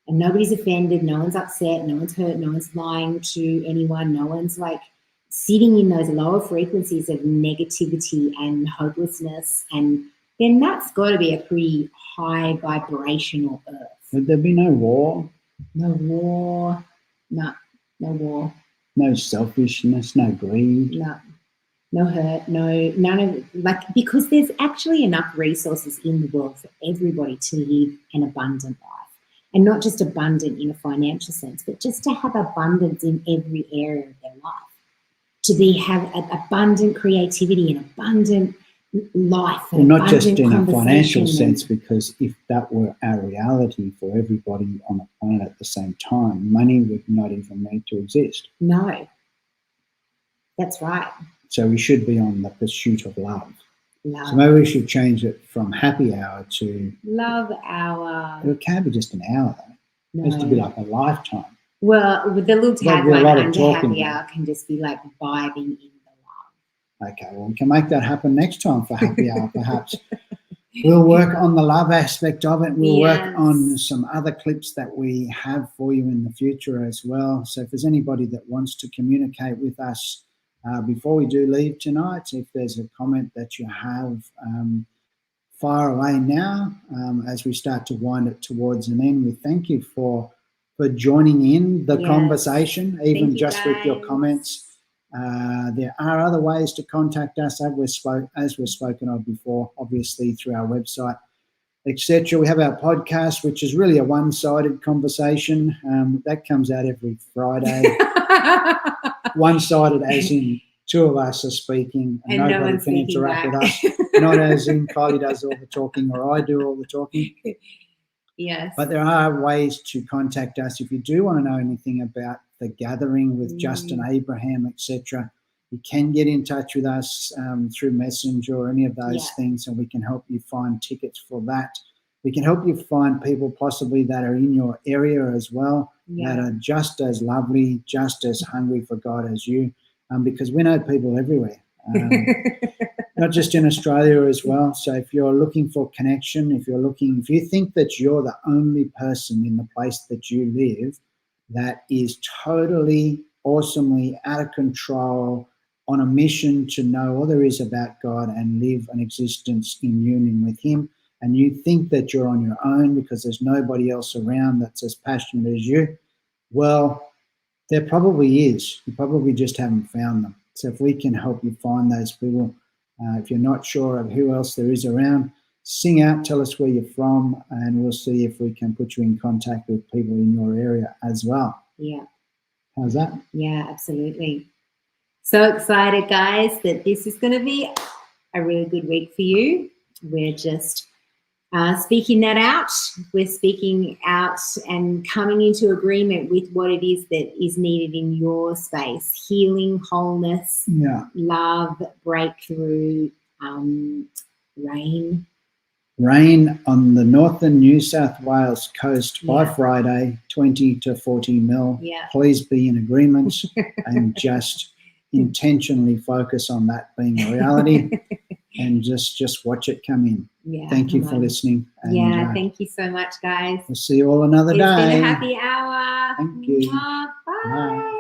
and nobody's offended, no one's upset, no one's hurt, no one's lying to anyone, no one's like sitting in those lower frequencies of negativity and hopelessness, and then that's got to be a pretty high vibrational earth. Would there be no war? No war, no war. No selfishness, no greed. No hurt, none of, like, because there's actually enough resources in the world for everybody to live an abundant life. And not just abundant in a financial sense, but just to have abundance in every area of their life. To have an abundant creativity and abundant life. Well, not just in a financial sense, because if that were our reality for everybody on the planet at the same time, money would not even need to exist. No, that's right. So we should be on the pursuit of love. Love. So maybe we should change it from happy hour to love hour. It can't be just an hour though. No. It has to be like a lifetime. Well, with the little tagline under happy hour can just be like vibing in the love. Okay, well, we can make that happen next time for happy hour, perhaps. We'll work on the love aspect of it. We'll work on some other clips that we have for you in the future as well. So if there's anybody that wants to communicate with us before we do leave tonight, if there's a comment that you have, fire away now as we start to wind it towards an end. We thank you for joining in the conversation, even just with your comments. There are other ways to contact us, as we've spoken of before, obviously through our website, etc. We have our podcast, which is really a one-sided conversation. That comes out every Friday. One-sided as in two of us are speaking and nobody can interact with us. Not as in Kylie does all the talking or I do all the talking. Yes. But there are ways to contact us. If you do want to know anything about the gathering with Justin Abraham, etc., you can get in touch with us through Messenger or any of those things, and we can help you find tickets for that. We can help you find people possibly that are in your area as well, that are just as lovely, just as hungry for God as you, because we know people everywhere. Not just in Australia as well. So if you're looking for connection, if you think that you're the only person in the place that you live that is totally, awesomely out of control, on a mission to know all there is about God and live an existence in union with Him, and you think that you're on your own because there's nobody else around that's as passionate as you, well, there probably is. You probably just haven't found them. So if we can help you find those people, if you're not sure of who else there is around, sing out, tell us where you're from, and we'll see if we can put you in contact with people in your area as well. Yeah. How's that? Yeah, absolutely. So excited, guys, that this is going to be a really good week for you. We're just speaking that out. We're speaking out and coming into agreement with what it is that is needed in your space. Healing, wholeness, love, breakthrough, rain. Rain on the northern New South Wales coast by Friday, 20 to 40 mil. Yeah. Please be in agreement and just intentionally focus on that being a reality and just watch it come in. Yeah, thank you for listening. And, thank you so much, guys. We'll see you all another day. It's been a happy hour. Thank you. Bye.